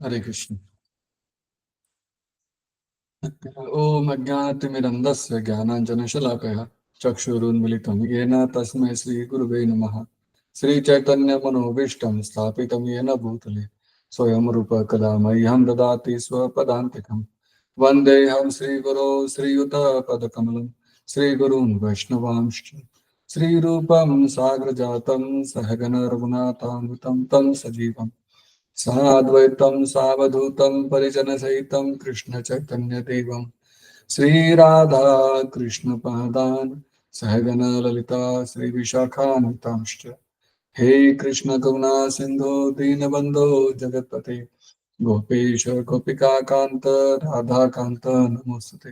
हरे कृष्ण। ओम अज्ञानतिमिरन्धस्य ज्ञानाञ्जनशलाकया चक्षुरुन्मिलितं येन तस्मै श्रीगुरुवे नमः। श्रीचैतन्यमनोभीष्टं स्थापितं येन भूतले स्वयं रूप कदा मह्यं ददाति स्वपदान्तिकं। वन्देऽहं श्रीगुरो श्रीयुतपदकमलं श्रीगुरुं वैष्णवांश्च श्रीरूपं साग्रजातं सहगण रघुनाथान्वितं तं सजीवम् साद्वैतं सावधूतं परिजनसहितं कृष्णचैतन्यदेवं श्रीराधा कृष्णपादान् सहगण ललिता श्रीविशाखान्वितांश्च। हे कृष्ण करुणा सिंधु दीनबंधो जगत्पते गोपेश गोपिका कांत राधा कांत नमोस्तुते।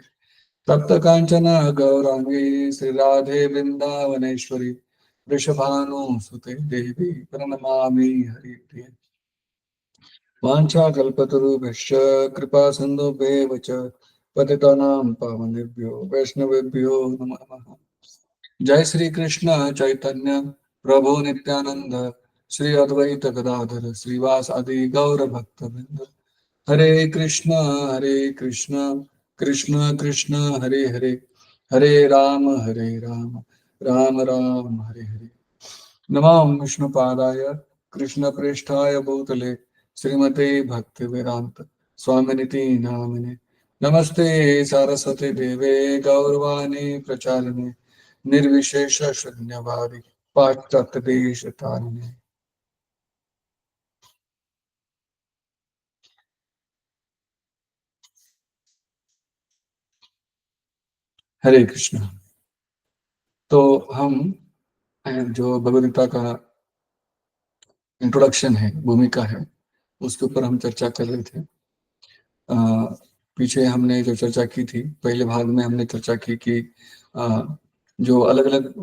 तप्त कांचन गौरांगी श्री राधे वृंदावनेश्वरी वृषभानुसुते देवी प्रणमामि हरिप्रिये। वाञ्छाकल्पतरुभ्यश्च कृपा सिन्धुभ्येव च पतितानां पावनेभ्यो वैष्णवेभ्यो नमो नमः। जय श्री कृष्ण चैतन्य प्रभु नित्यानंद श्री अद्वैत गदाधर श्रीवास आदि गौर भक्तवृंद। हरे कृष्ण कृष्ण कृष्ण हरे हरे हरे राम राम राम हरे हरे। नमामि विष्णुपादाय कृष्णप्रेष्ठाय भूतले श्रीमते भक्तिवेदांत स्वामिनिति नामिने। नमस्ते सारस्वती देवे गौरवाणी प्रचारिणे निर्विशेष शून्यवादी पाश्चात्य देश तारिणे। हरे कृष्ण। तो हम जो भगवद गीता का इंट्रोडक्शन है, भूमिका है, उसके ऊपर हम चर्चा कर रहे थे। अ, पीछे हमने जो चर्चा की थी, पहले भाग में हमने चर्चा की कि जो अलग अलग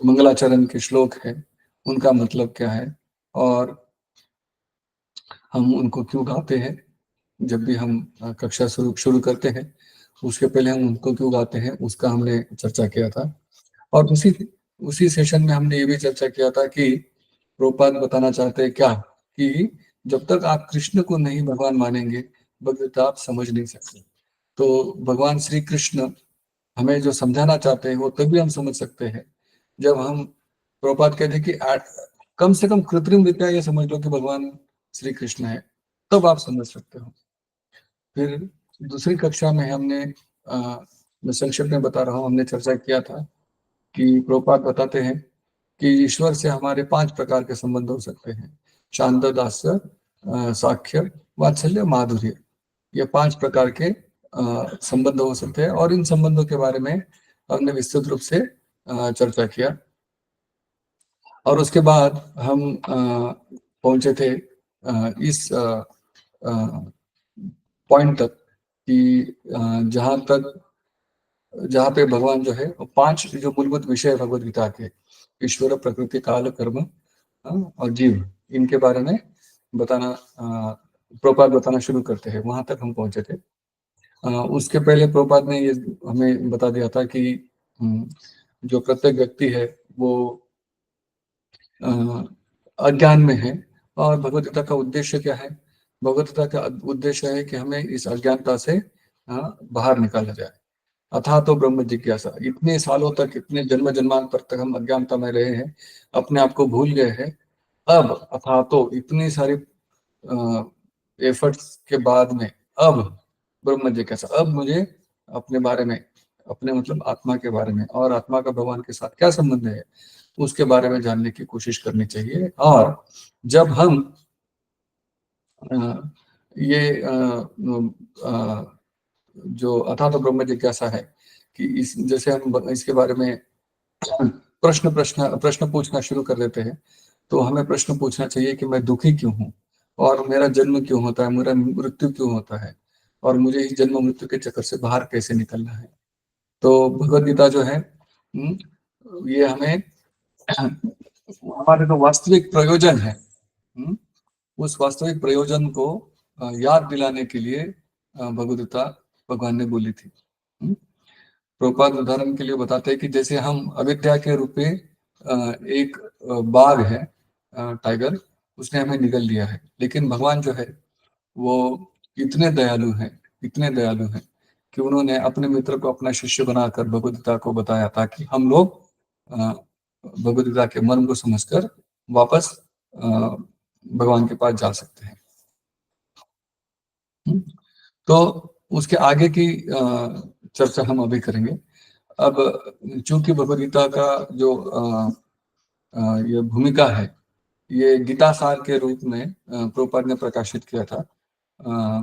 मंगलाचरण के श्लोक है उनका मतलब क्या है और हम उनको क्यों गाते हैं। जब भी हम कक्षा शुरू शुरू करते हैं उसके पहले हम उनको क्यों गाते हैं उसका हमने चर्चा किया था। और उसी उसी सेशन में हमने ये भी चर्चा किया था कि प्रोपाद बताना चाहते हैं क्या कि जब तक आप कृष्ण को नहीं भगवान मानेंगे भगवत आप समझ नहीं सकते। तो भगवान श्री कृष्ण हमें जो समझाना चाहते हैं वो तभी हम समझ सकते हैं जब हम प्रभुपाद कहते हैं कि कम से कम कृत्रिम रीत्या ये समझ लो कि भगवान श्री कृष्ण है, तब आप समझ सकते हो। फिर दूसरी कक्षा में हमने मैं संक्षेप में बता रहा हूँ, हमने चर्चा किया था कि प्रभुपाद बताते हैं कि ईश्वर से हमारे 5 प्रकार के संबंध हो सकते हैं। शांत दास्य, साख्य, वात्सल्य, माधुर्य, ये 5 प्रकार के संबंध हो सकते हैं और इन संबंधों के बारे में हमने विस्तृत रूप से चर्चा किया। और उसके बाद हम पहुंचे थे इस पॉइंट तक कि जहाँ पे भगवान जो है 5 जो मूलभूत विषय है भगवद गीता के, ईश्वर, प्रकृति, काल, कर्म और जीव, इनके बारे में बताना प्रभुपाद बताना शुरू करते हैं। वहां तक हम पहुंचे थे। उसके पहले प्रभुपाद ने ये हमें बता दिया था कि जो प्रत्येक व्यक्ति है वो अ, अज्ञान में है और भगवत गीता का उद्देश्य क्या है। भगवत गीता का उद्देश्य है कि हमें इस अज्ञानता से बाहर निकाला जाए। अथा तो ब्रह्म जिज्ञासा, इतने सालों तक, इतने जन्म जन्मांतर तक हम अज्ञानता में रहे हैं, अपने आप को भूल गए हैं। अब अथा तो इतनी सारी एफर्ट्स के बाद में अब ब्रह्म जिज्ञासा, अब मुझे अपने बारे में, अपने मतलब आत्मा के बारे में और आत्मा का भगवान के साथ क्या संबंध है उसके बारे में जानने की कोशिश करनी चाहिए। और जब हम ये जो अथा तो ब्रह्म जिज्ञासा है कि इस जैसे हम इसके बारे में प्रश्न प्रश्न प्रश्न पूछना शुरू कर देते हैं, तो हमें प्रश्न पूछना चाहिए कि मैं दुखी क्यों हूँ और मेरा जन्म क्यों होता है, मेरा मृत्यु क्यों होता है और मुझे इस जन्म मृत्यु के चक्कर से बाहर कैसे निकलना है। तो भगवत गीता जो है ये हमें हमारे जो वास्तविक प्रयोजन है, उस वास्तविक प्रयोजन को याद दिलाने के लिए भगवद गीता भगवान ने बोली थी। प्रभुपाद उदाहरण के लिए बताते हैं कि जैसे हम अविद्या के रूप में एक बाघ है, टाइगर, उसने हमें निगल लिया है, लेकिन भगवान जो है वो इतने दयालु हैं, इतने दयालु हैं कि उन्होंने अपने मित्र को अपना शिष्य बनाकर भगवद गीता को बताया ताकि हम लोग अ, भगवद गीता के मर्म को समझकर वापस भगवान के पास जा सकते हैं। हुँ? तो उसके आगे की चर्चा हम अभी करेंगे। अब चूँकि भगवद गीता का जो ये भूमिका है, ये गीता सार के रूप में प्रभुपाद ने प्रकाशित किया था। अ,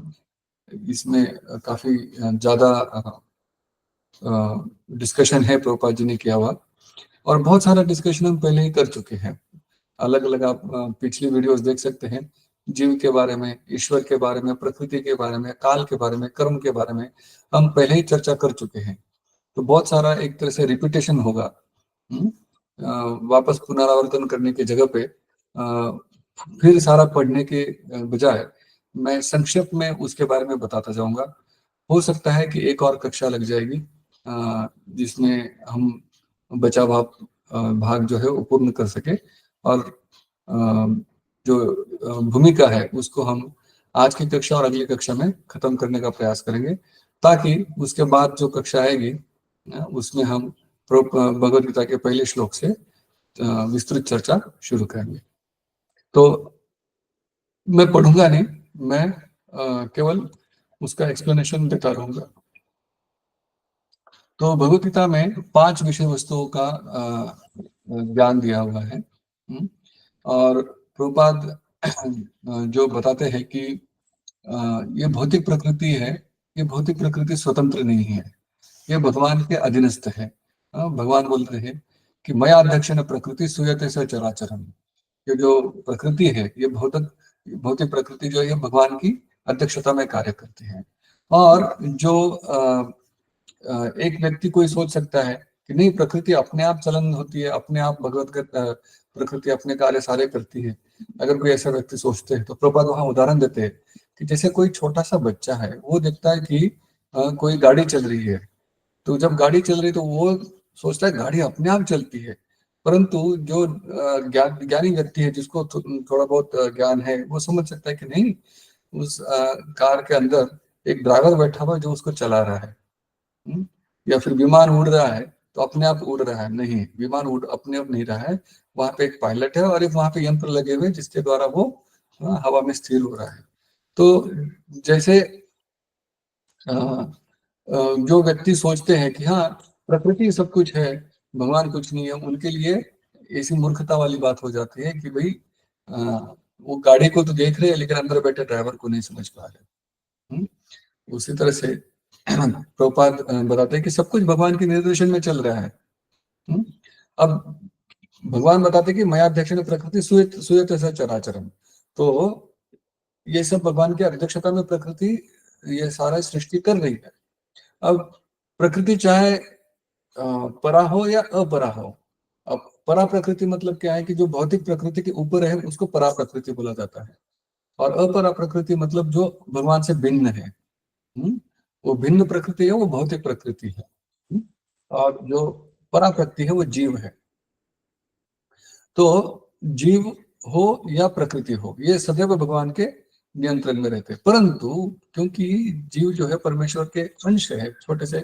इसमें काफ़ी ज़्यादा डिस्कशन है प्रभुपाद जी ने किया हुआ और बहुत सारा डिस्कशन हम पहले ही कर चुके हैं। अलग-अलग आप पिछली वीडियोस देख सकते हैं। जीव के बारे में, ईश्वर के बारे में, प्रकृति के बारे में, काल के बारे में, कर्म के बारे में हम पहले ही चर्चा कर चुके हैं। तो बहुत सारा एक तरह से रिपीटेशन होगा। हुँ? वापस पुनरावर्तन करने की जगह पे फिर सारा पढ़ने के बजाय मैं संक्षेप में उसके बारे में बताता जाऊँगा। हो सकता है कि एक और कक्षा लग जाएगी जिसमें हम बचा भाग जो है वो पूर्ण कर सकें और अ, जो भूमिका है उसको हम आज की कक्षा और अगली कक्षा में खत्म करने का प्रयास करेंगे ताकि उसके बाद जो कक्षा आएगी उसमें हम भगवद गीता के पहले श्लोक से विस्तृत चर्चा शुरू करेंगे। तो मैं पढ़ूंगा नहीं, मैं केवल उसका एक्सप्लेनेशन देता रहूंगा। तो भगवद गीता में 5 विषय वस्तुओं का ज्ञान दिया हुआ है। और प्रभुपाद जो बताते हैं कि ये भौतिक प्रकृति है, ये भौतिक प्रकृति स्वतंत्र नहीं है, ये भगवान के अधीनस्थ है। भगवान बोलते हैं कि मया अध्यक्षेण प्रकृति सूयते स चराचरम्। ये जो प्रकृति है, ये भौतिक भौतिक प्रकृति जो है भगवान की अध्यक्षता में कार्य करती है। और जो एक व्यक्ति कोई सोच सकता है कि नहीं प्रकृति अपने आप चलन होती है, अपने आप प्रकृति अपने कार्य सारे करती है। अगर कोई ऐसा व्यक्ति सोचते हैं तो प्रभुपाद वहाँ उदाहरण देते हैं कि जैसे कोई छोटा सा बच्चा है, वो देखता है कि कोई गाड़ी चल रही है, तो जब गाड़ी चल रही है तो वो सोचता है गाड़ी अपने आप चलती है। परंतु जो ज्ञानी व्यक्ति है जिसको थोड़ा बहुत ज्ञान है, वो समझ सकता है कि नहीं, उस कार के अंदर एक ड्राइवर बैठा हुआ है जो उसको चला रहा है। हुँ? या फिर विमान उड़ रहा है, तो अपने आप उड़ रहा है, नहीं, विमान उड़ अपने आप नहीं रहा है, वहाँ पे एक पायलट है और एक वहाँ पे यंत्र लगे हुए हैं जिसके द्वारा वो हवा में स्थिर हो रहा है। तो जैसे अ जो व्यक्ति सोचते हैं कि हाँ, प्रकृति सब कुछ है, भगवान कुछ नहीं है, उनके लिए ऐसी मूर्खता वाली बात हो जाती है कि भई अ, वो गाड़ी को तो देख रहे हैं लेकिन अंदर बैठे ड्राइवर को नहीं समझ पा रहे। हुँ? उसी तरह से प्रभुपाद बताते हैं कि सब कुछ भगवान के निर्देशन में चल रहा है। हुँ? अब भगवान बताते हैं कि मयाध्यक्षेण प्रकृति सूयते स चराचरम्। तो ये सब भगवान की अध्यक्षता में प्रकृति ये सारा सृष्टि कर रही है। अब प्रकृति चाहे परा हो या अपरा हो। अब परा प्रकृति मतलब क्या है कि जो भौतिक प्रकृति के ऊपर है उसको परा प्रकृति बोला जाता है और अपरा प्रकृति मतलब जो भगवान से भिन्न है। हुँ? वो भिन्न प्रकृति है, वो भौतिक प्रकृति है। हुँ? और जो परा प्रकृति है वो जीव है। तो जीव हो या प्रकृति हो, ये सदैव भगवान के नियंत्रण में रहते हैं। परंतु क्योंकि जीव जो है परमेश्वर के अंश है, छोटे से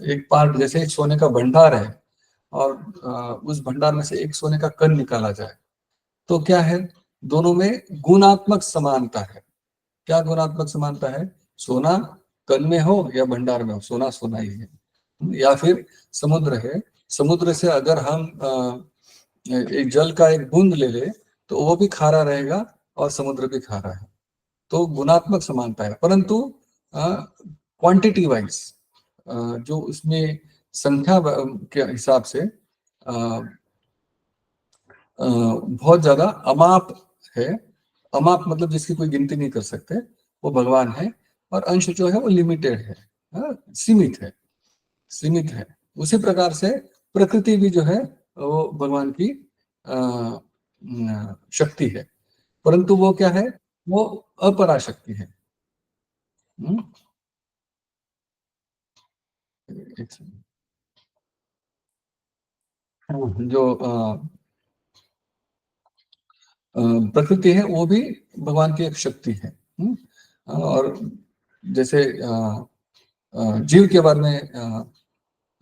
एक पार्ट जैसे एक सोने का भंडार है और उस भंडार में से एक सोने का कण निकाला जाए, तो क्या है? दोनों में गुणात्मक समानता है। क्या गुणात्मक समानता है? सोना कण में हो या भंडार में हो, सोना सोना ही है। या फिर समुद्र है, समुद्र से अगर हम एक जल का एक बूंद ले ले तो वो भी खारा रहेगा और समुद्र भी खारा है। तो गुणात्मक समानता है, परंतु क्वांटिटी वाइज जो उसमें संख्या के हिसाब से बहुत ज्यादा अमाप है। अमाप मतलब जिसकी कोई गिनती नहीं कर सकते, वो भगवान है। और अंश जो है वो लिमिटेड है, सीमित है, सीमित है। उसी प्रकार से प्रकृति भी जो है वो भगवान की शक्ति है, परंतु वो क्या है? वो अपराशक्ति है। हम्म? एक सेकंड। हाँ, जो प्रकृति है वो भी भगवान की एक शक्ति है। और जैसे जीव के बारे में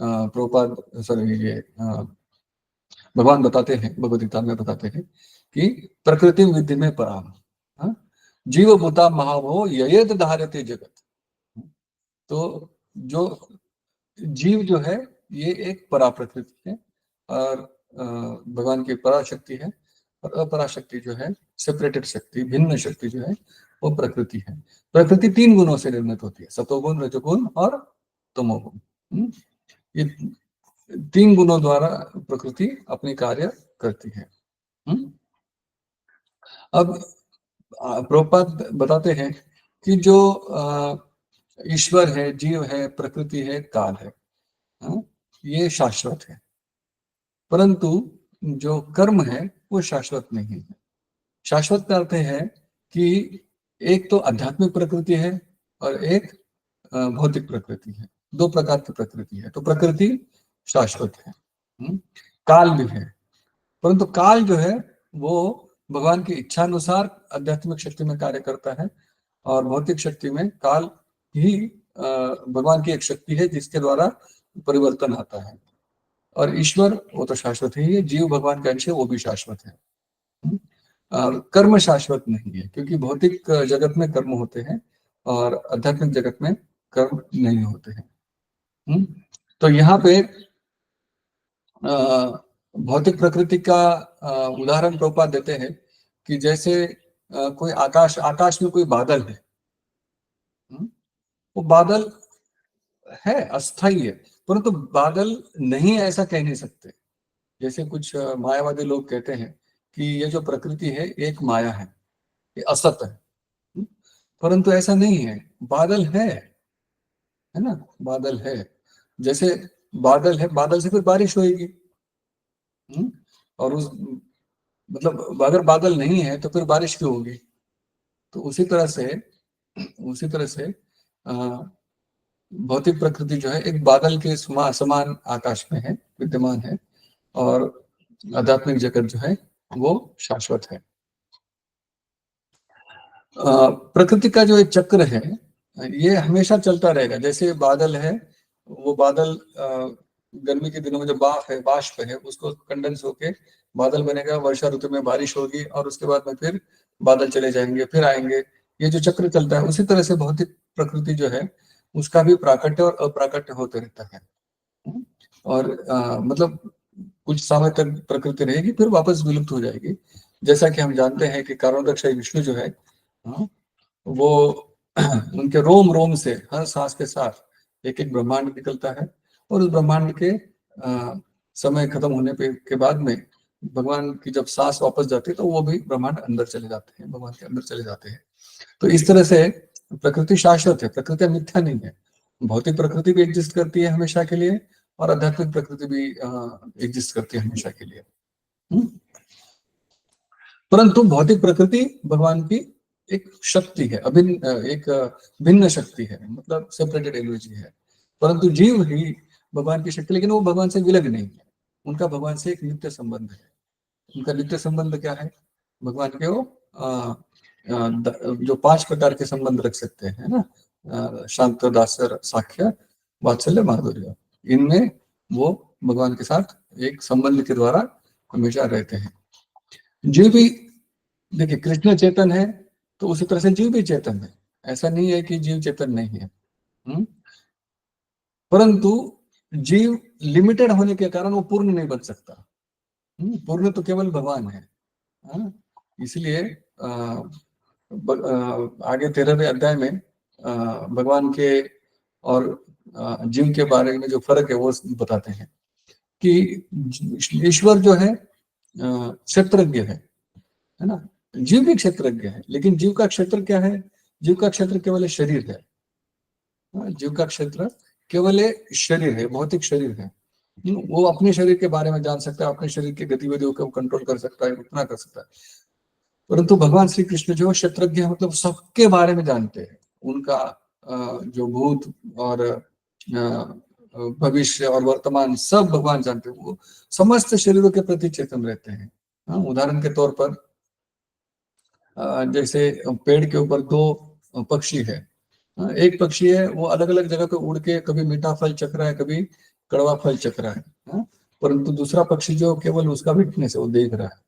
प्रभुपाद सॉरी ये भगवान बताते हैं, भगवद गीता में बताते हैं कि प्रकृति विधि में पराम, जीव भूता महाभो ययेत धारते जगत। तो जो जीव जो है ये एक परा प्रकृति है, और भगवान की पराशक्ति है, और अपराशक्ति जो है सेपरेटेड शक्ति, भिन्न शक्ति जो है वो प्रकृति है। प्रकृति 3 गुणों से निर्मित होती है, सतोगुण, रजोगुण और तमोगुण। ये 3 गुणों द्वारा प्रकृति अपनी कार्य करती है। अब प्रभुपाद बताते हैं कि जो ईश्वर है, जीव है, प्रकृति है, काल है, ये शाश्वत है, परंतु जो कर्म है वो शाश्वत नहीं है। शाश्वत का अर्थ है कि एक तो आध्यात्मिक प्रकृति है और एक भौतिक प्रकृति है, 2 प्रकार की प्रकृति है। तो प्रकृति शाश्वत है, काल भी है, परंतु काल जो है वो भगवान की इच्छा अनुसार आध्यात्मिक शक्ति में कार्य करता है, और भौतिक शक्ति में काल ही भगवान की एक शक्ति है जिसके द्वारा परिवर्तन आता है। और ईश्वर वो तो शाश्वत ही है, जीव भगवान का अंश है, वो भी शाश्वत है। कर्म शाश्वत नहीं है, क्योंकि भौतिक जगत में कर्म होते हैं और आध्यात्मिक जगत में कर्म नहीं होते हैं। तो यहाँ पे भौतिक प्रकृति का उदाहरण प्रभुपाद देते हैं कि जैसे कोई आकाश में कोई बादल है, वो बादल है, अस्थाई है, परंतु तो बादल नहीं है ऐसा कह नहीं सकते। जैसे कुछ मायावादी लोग कहते हैं कि ये जो प्रकृति है एक माया है, ये असत है, परंतु ऐसा नहीं है, बादल है ना, बादल है। जैसे बादल है, बादल से फिर बारिश होगी, और उस मतलब अगर बादल नहीं है तो फिर बारिश क्यों होगी। तो उसी तरह से भौतिक प्रकृति जो है एक बादल के समान आकाश में है, विद्यमान है, और आध्यात्मिक जगत जो है वो शाश्वत है। प्रकृति का जो एक चक्र है ये हमेशा चलता रहेगा। जैसे बादल है, वो बादल गर्मी के दिनों में जो बाष्प है उसको कंडेंस होके बादल बनेगा, वर्षा ऋतु में बारिश होगी, और उसके बाद में फिर बादल चले जाएंगे, फिर आएंगे, ये जो चक्र चलता है। उसी तरह से भौतिक प्रकृति जो है उसका भी प्राकट्य और अप्राकट्य होते रहता है। और मतलब कुछ समय तक प्रकृति रहेगी, फिर वापस विलुप्त हो जाएगी। जैसा कि हम जानते हैं कि कारणोदक विष्णु जो है वो उनके रोम रोम से हर सांस के साथ एक एक ब्रह्मांड निकलता है, और उस ब्रह्मांड के समय खत्म होने के बाद में भगवान की जब सांस वापस जाती है तो वो भी ब्रह्मांड अंदर चले जाते हैं, भगवान के अंदर चले जाते हैं। तो इस तरह से प्रकृति शाश्वत है, प्रकृति मिथ्या नहीं है। भौतिक प्रकृति भी एग्जिस्ट करती है हमेशा के लिए, और आध्यात्मिक प्रकृति भी एग्जिस्ट करती है हमेशा के लिए। परंतु भौतिक प्रकृति भगवान की एक शक्ति है, एक भिन्न शक्ति है, मतलब सेपरेटेड एनर्जी है। परंतु जीव ही भगवान की शक्ति, लेकिन वो भगवान से विलग नहीं है, उनका भगवान से एक नित्य संबंध है। उनका नित्य संबंध क्या है? भगवान के वो जो 5 प्रकार के संबंध रख सकते हैं ना, शांत, दास्य, साख्य, वात्सल्य, माधुर्य, इनमें वो भगवान के साथ एक संबंध के द्वारा हमेशा रहते हैं। जीव भी देखिए कृष्ण चेतन है, तो उसी तरह से जीव भी चेतन है, ऐसा नहीं है कि जीव चेतन नहीं है। परंतु जीव लिमिटेड होने के कारण वो पूर्ण नहीं बन सकता। पूर्ण तो केवल भगवान है। इसलिए आगे 13वें अध्याय में भगवान के और जीव के बारे में जो फर्क है वो बताते हैं कि ईश्वर जो है क्षेत्रज्ञ है ना, जीव भी क्षेत्रज्ञ है, लेकिन जीव का क्षेत्र क्या है? जीव का क्षेत्र केवल शरीर है। जीव का क्षेत्र केवल शरीर है, भौतिक शरीर है। वो अपने शरीर के बारे में जान सकता है, अपने शरीर की गतिविधियों को कंट्रोल कर सकता है, उतना कर सकता है। परंतु भगवान श्री कृष्ण जो क्षेत्रज्ञ है, मतलब सबके बारे में जानते हैं, उनका जो भूत और भविष्य और वर्तमान सब भगवान जानते हैं। वो समस्त शरीरों के प्रति चेतन रहते हैं। उदाहरण के तौर पर जैसे पेड़ के ऊपर 2 पक्षी है। एक पक्षी है वो अलग अलग जगह पे उड़ के कभी मीठा फल चख रहा है, कभी कड़वा फल चख रहा है। परंतु दूसरा पक्षी जो केवल उसका विटनेस है, वो देख रहा है।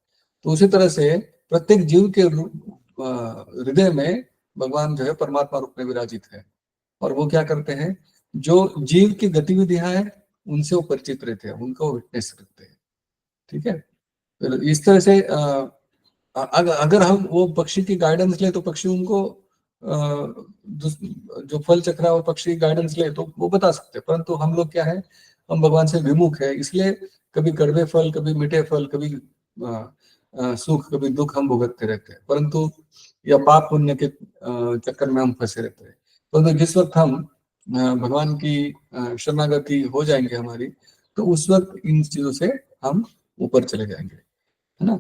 तो उसी तरह से प्रत्येक जीव के हृदय में भगवान जो है परमात्मा रूप में विराजित है। और वो क्या करते हैं, जो जीव की गतिविधियां हैं उनसे वो परिचित रहते हैं, उनका वो विटनेस रखते हैं। ठीक है। तो इस तरह से अगर हम वो पक्षी की गाइडेंस ले तो पक्षी उनको जो फल चक्र है और पक्षी गाइडेंस ले तो वो बता सकते हैं। परंतु हम लोग क्या है, हम भगवान से विमुख है, इसलिए कभी कड़वे फल, कभी मीठे फल, कभी सुख, कभी दुख हम भुगतते रहते हैं। परंतु या पाप पुण्य के चक्कर में हम फंसे रहते हैं। परंतु जिस वक्त हम भगवान की शरणागति हो जाएंगे हमारी, तो उस वक्त इन चीजों से हम ऊपर चले जाएंगे, है ना।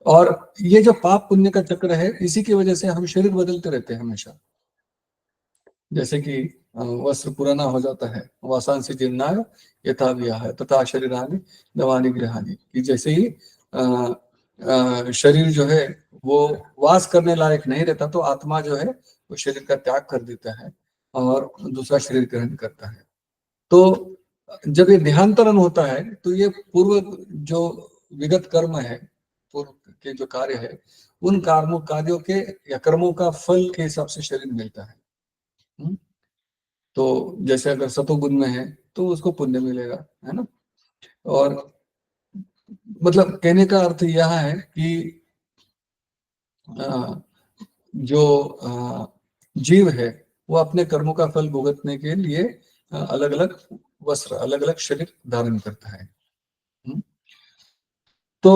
और ये जो पाप पुण्य का चक्र है, इसी की वजह से हम शरीर बदलते रहते हैं हमेशा। जैसे कि वस्त्र पुराना हो जाता है, वासांसी जीर्णाय यथा विहाय तथा शरीरानि नवानि गृहाणि, कि जैसे ही शरीर जो है वो वास करने लायक नहीं रहता, तो आत्मा जो है वो शरीर का त्याग कर देता है और दूसरा शरीर ग्रहण करता है। तो जब ये देहांतरण होता है, तो ये पूर्व जो विगत कर्म है, पूर्व के जो कार्य है, उन कार्यों के या कर्मों का फल के हिसाब से शरीर मिलता है। तो जैसे अगर सतोगुण में है तो उसको पुण्य मिलेगा, है ना। और मतलब कहने का अर्थ यह है कि जो जीव है वो अपने कर्मों का फल भुगतने के लिए अलग अलग वस्त्र, अलग अलग शरीर धारण करता है। तो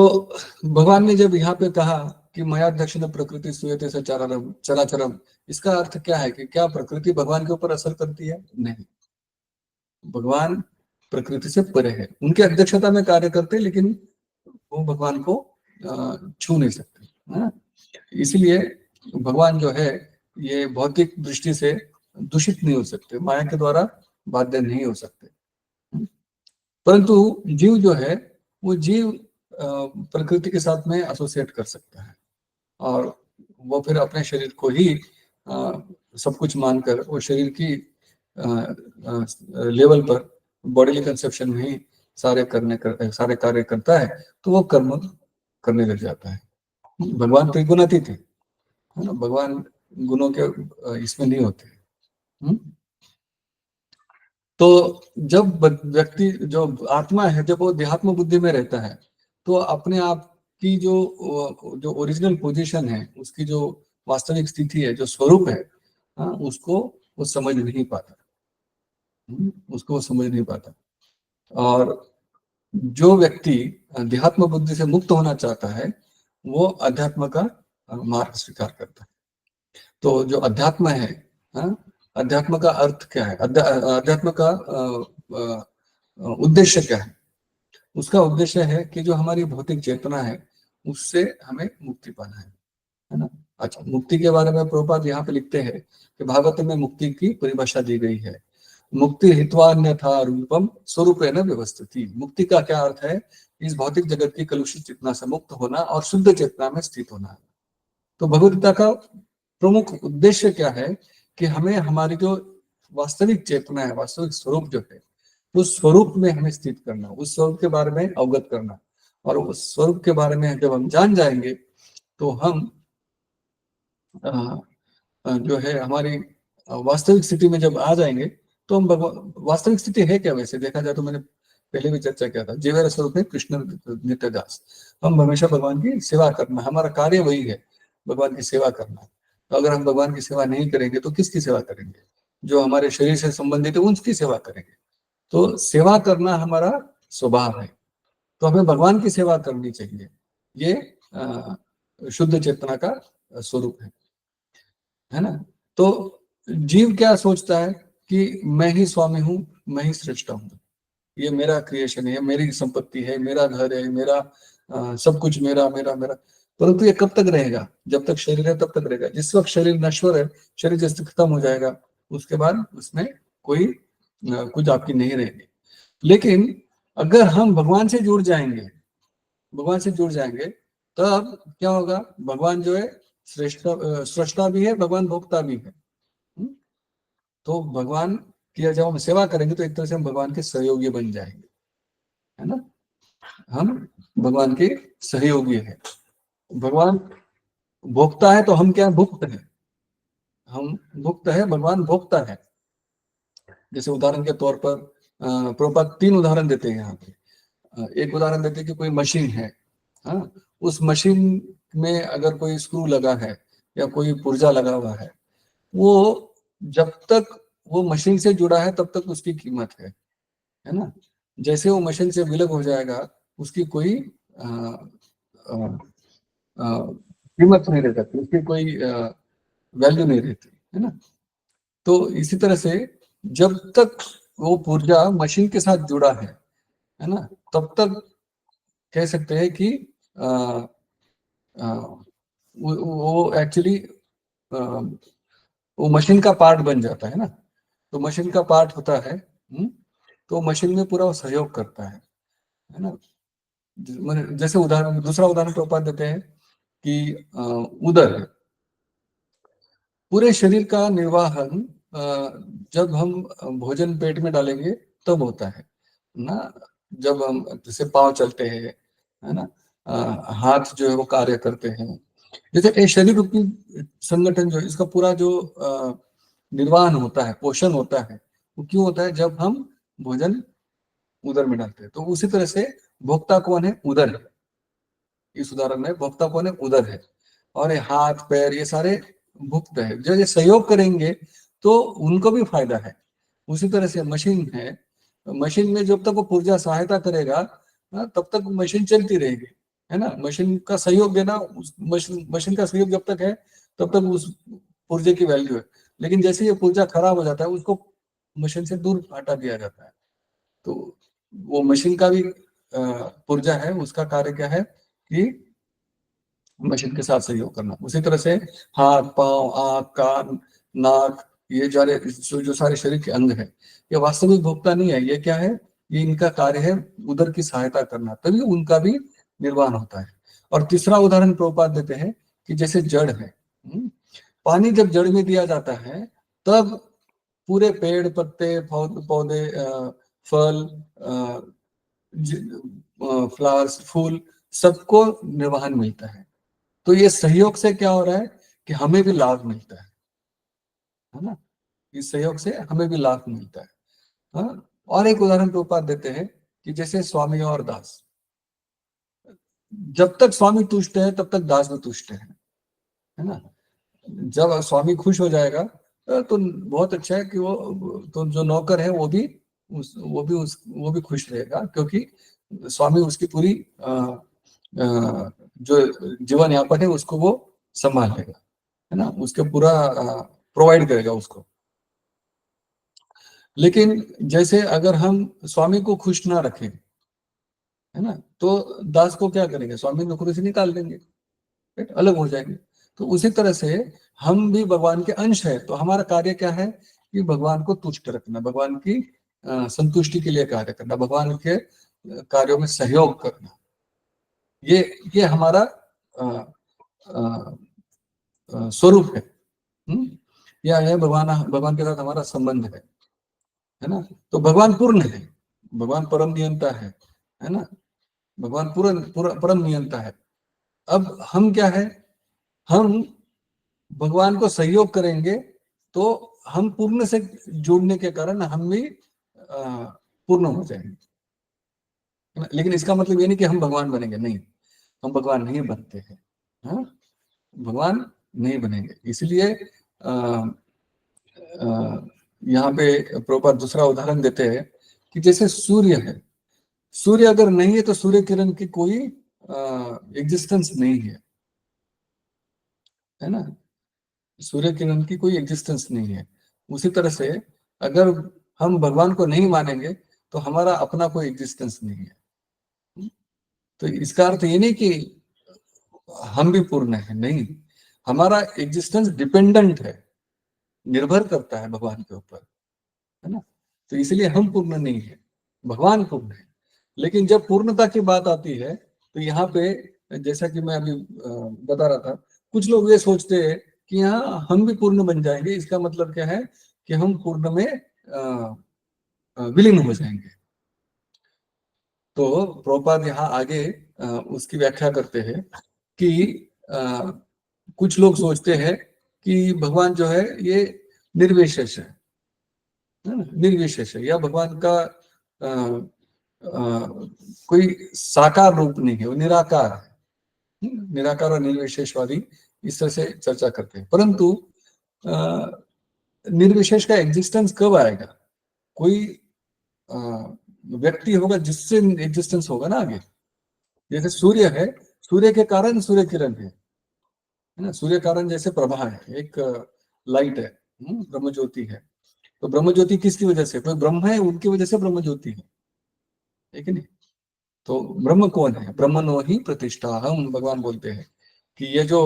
भगवान ने जब यहाँ पे कहा कि मया दक्षिण प्रकृति सूयते सचराचरम चराचरम, इसका अर्थ क्या है कि क्या प्रकृति भगवान के ऊपर असर करती है? नहीं, भगवान प्रकृति से परे है, उनके अध्यक्षता में कार्य करते हैं, लेकिन वो भगवान को छू नहीं सकते, है ना। इसलिए भगवान जो है ये भौतिक दृष्टि से दूषित नहीं हो सकते, माया के द्वारा बाध्य नहीं हो सकते। परंतु जीव जो है वो जीव प्रकृति के साथ में एसोसिएट कर सकता है, और वो फिर अपने शरीर को ही सब कुछ मानकर वो शरीर की लेवल पर बॉडीली कंसेप्शन में ही सारे सारे कार्य करता है, तो वो कर्म करने लग जाता है। भगवान त्रिगुणातीत है ना, भगवान गुणों के इसमें नहीं होते। तो जब व्यक्ति, जो आत्मा है, जब वो देहात्म बुद्धि में रहता है, तो अपने आप की जो ओरिजिनल पोजीशन है, उसकी जो वास्तविक स्थिति है, जो स्वरूप है, उसको वो समझ नहीं पाता, उसको वो समझ नहीं पाता। और जो व्यक्ति देहात्म बुद्धि से मुक्त होना चाहता है, वो अध्यात्म का मार्ग स्वीकार करता है। तो जो अध्यात्म है, अध्यात्म का अर्थ क्या है, अध्यात्म का उद्देश्य क्या है? उसका उद्देश्य है कि जो हमारी भौतिक चेतना है उससे हमें मुक्ति पाना है ना। अच्छा, मुक्ति के बारे में प्रभुपाद यहाँ पे लिखते हैं कि भागवत में मुक्ति की परिभाषा दी गई है। मुक्ति हित्वान्यथा रूपम स्वरूपेण व्यवस्थिति। मुक्ति का क्या अर्थ है? इस भौतिक जगत की कलुषित चेतना से मुक्त होना और शुद्ध चेतना में स्थित होना। तो भगवद्गीता का प्रमुख उद्देश्य क्या है कि हमें हमारी जो वास्तविक चेतना है, वास्तविक स्वरूप जो है, उस स्वरूप में हमें स्थित करना, उस स्वरूप के बारे में अवगत करना। और उस स्वरूप के बारे में जब हम जान जाएंगे तो हम जो है हमारी वास्तविक स्थिति में जब आ जाएंगे, तो हम वास्तविक स्थिति है क्या? वैसे देखा जाए तो मैंने पहले भी चर्चा किया था, जीवेर स्वरूप है कृष्ण नित्य दास। हम हमेशा भगवान की सेवा करना, हमारा कार्य वही है, भगवान की सेवा करना। तो अगर हम भगवान की सेवा नहीं करेंगे तो किसकी सेवा करेंगे? जो हमारे शरीर से संबंधित है उनकी सेवा करेंगे। तो सेवा करना हमारा स्वभाव है, तो हमें भगवान की सेवा करनी चाहिए। ये शुद्ध चेतना का स्वरूप है ना। तो जीव क्या सोचता है कि मैं ही स्वामी हूं, मैं ही श्रेष्ठ हूं, ये मेरा क्रिएशन है, मेरी संपत्ति है, मेरा घर है, मेरा सब कुछ मेरा मेरा मेरा। परंतु ये कब तक रहेगा? जब तक शरीर है तब तक रहेगा। जिस वक्त शरीर नश्वर है, शरीर जैसे खत्म हो जाएगा, उसके बाद उसमें कोई कुछ आपकी नहीं रहेगी। लेकिन अगर हम भगवान से जुड़ जाएंगे, भगवान से जुड़ जाएंगे, तब क्या होगा? भगवान जो है श्रेष्ठ सृष्टा भी है, भगवान भोक्ता भी है। तो भगवान की जब हम सेवा करेंगे तो एक तरह से हम भगवान के सहयोगी बन जाएंगे, है ना। हम भगवान के सहयोगी हैं। भगवान भोक्ता है तो हम क्या भुक्त है, हम भुक्त है, भगवान भोक्ता है। जैसे उदाहरण के तौर पर प्रभुपाद 3 उदाहरण देते हैं यहाँ पे। एक उदाहरण देते हैं कि कोई मशीन है, हाँ, उस मशीन में अगर कोई स्क्रू लगा है या कोई पुर्जा लगा हुआ है, वो जब तक वो मशीन से जुड़ा है तब तक उसकी कीमत है ना। जैसे वो मशीन से विलग हो जाएगा, उसकी कोई अ, अ, अ, कीमत नहीं रह सकती, उसकी कोई वैल्यू नहीं रहती, है ना। तो इसी तरह से जब तक वो पुर्जा मशीन के साथ जुड़ा है ना, तब तक कह सकते हैं कि अ, अ, वो एक्चुअली वो मशीन का पार्ट बन जाता है ना। तो मशीन का पार्ट होता है, तो मशीन में पूरा वो सहयोग करता है ना। जैसे उदाहरण, दूसरा उदाहरण प्रभुपाद देते हैं कि उदर, पूरे शरीर का निर्वाहन जब हम भोजन पेट में डालेंगे तब होता है ना। जब हम जैसे पांव चलते हैं, है ना, हाथ जो है वो कार्य करते हैं। जैसे ये शरीर रूपी संगठन जो है, इसका पूरा जो निर्वाहन होता है, पोषण होता है, वो क्यों होता है, जब हम भोजन उदर में डालते हैं। तो उसी तरह से भोक्ता कौन है, उदर है। इस उदाहरण में भोक्ता कौन है, उदर है। और ये हाथ पैर ये सारे भुक्त है, जो ये सहयोग करेंगे तो उनको भी फायदा है। उसी तरह से मशीन है, मशीन में जब तक वो पुर्जा सहायता करेगा, तब तक मशीन चलती रहेगी, है ना। मशीन का सहयोग देना, मशीन का सहयोग जब तक है तब तक उस पुर्जे की वैल्यू है। लेकिन जैसे ये पुर्जा खराब हो जाता है, उसको मशीन से दूर हटा दिया जाता है। तो वो मशीन का भी पुर्जा है, उसका कार्य क्या है कि मशीन के साथ सहयोग करना। उसी तरह से हाथ पांव आंख कान नाक, ये जो सारे शरीर के अंग है, ये वास्तविक भोक्ता नहीं है। ये क्या है, ये इनका कार्य है उदर की सहायता करना, तभी उनका भी निर्वाण होता है। और तीसरा उदाहरण प्रभुपाद देते हैं कि जैसे जड़ है, पानी जब जड़ में दिया जाता है तब पूरे पेड़ पत्ते पौधे फल फ्लावर्स फूल सबको निर्वाहन मिलता है। तो ये सहयोग से क्या हो रहा है कि हमें भी लाभ मिलता है ना। इस सहयोग से हमें भी लाभ मिलता है। हाँ? और एक उदाहरण प्रभुपाद देते हैं कि जैसे स्वामी और दास, जब तक स्वामी तुष्ट है तब तक दास भी तुष्ट है ना। जब स्वामी खुश हो जाएगा तो बहुत अच्छा है कि वो, तो जो नौकर है वो भी वो भी खुश रहेगा, क्योंकि स्वामी उसकी पूरी जो जीवन यापन है उसको वो संभाल लेगा, है ना, उसके पूरा प्रोवाइड करेगा उसको। लेकिन जैसे अगर हम स्वामी को खुश ना रखें, है ना, तो दास को क्या करेंगे, स्वामी नौकरी से निकाल देंगे, राइट, अलग हो जाएंगे। तो उसी तरह से हम भी भगवान के अंश है, तो हमारा कार्य क्या है कि भगवान को तुष्ट रखना, भगवान की संतुष्टि के लिए कार्य करना, भगवान के कार्यों में सहयोग करना। ये ये हमारा अ, अ, स्वरूप है। या है भगवान, भगवान के साथ हमारा संबंध है ना। तो भगवान पूर्ण है, भगवान परम नियंता है ना। भगवान पूर्ण परम नियंता है। अब हम क्या है, हम भगवान को सहयोग करेंगे तो हम पूर्ण से जुड़ने के कारण हम भी पूर्ण हो जाएंगे, है ना? लेकिन इसका मतलब ये नहीं कि हम भगवान बनेंगे, नहीं, हम भगवान नहीं बनते हैं। हाँ, भगवान नहीं बनेंगे। इसलिए यहाँ पे प्रभुपाद दूसरा उदाहरण देते हैं कि जैसे सूर्य है, सूर्य अगर नहीं है तो सूर्य किरण की कोई एग्जिस्टेंस नहीं है ना। सूर्य किरण की कोई एग्जिस्टेंस नहीं है। उसी तरह से अगर हम भगवान को नहीं मानेंगे तो हमारा अपना कोई एग्जिस्टेंस नहीं है। तो इसका अर्थ ये नहीं कि हम भी पूर्ण है, नहीं, हमारा एग्जिस्टेंस डिपेंडेंट है, निर्भर करता है भगवान के ऊपर, है ना। तो इसलिए हम पूर्ण नहीं है, भगवान पूर्ण है। लेकिन जब पूर्णता की बात आती है तो यहाँ पे जैसा कि मैं अभी बता रहा था, कुछ लोग ये सोचते हैं कि यहाँ हम भी पूर्ण बन जाएंगे, इसका मतलब क्या है कि हम पूर्ण में विलीन हो जाएंगे। तो प्रभुपाद यहाँ आगे उसकी व्याख्या करते हैं कि कुछ लोग सोचते हैं कि भगवान जो है ये निर्विशेष है ना, निर्विशेष है, या भगवान का अ, कोई साकार रूप नहीं है, वो निराकार है। निराकार और निर्विशेषवादी इस तरह से चर्चा करते हैं। परंतु निर्विशेष का एग्जिस्टेंस कब आएगा? कोई अ, व्यक्ति होगा जिससे एग्जिस्टेंस होगा ना आगे। जैसे सूर्य है, सूर्य के कारण सूर्य किरण है ना, सूर्य कारण जैसे प्रभा है, एक लाइट है, ब्रह्म ज्योति है। तो ब्रह्म ज्योति किसकी वजह से? कोई ब्रह्म है, उनकी वजह से ब्रह्म ज्योति है कि नहीं? तो ब्रह्म कौन है? ब्रह्मणो ही प्रतिष्ठा, हम भगवान बोलते हैं कि ये जो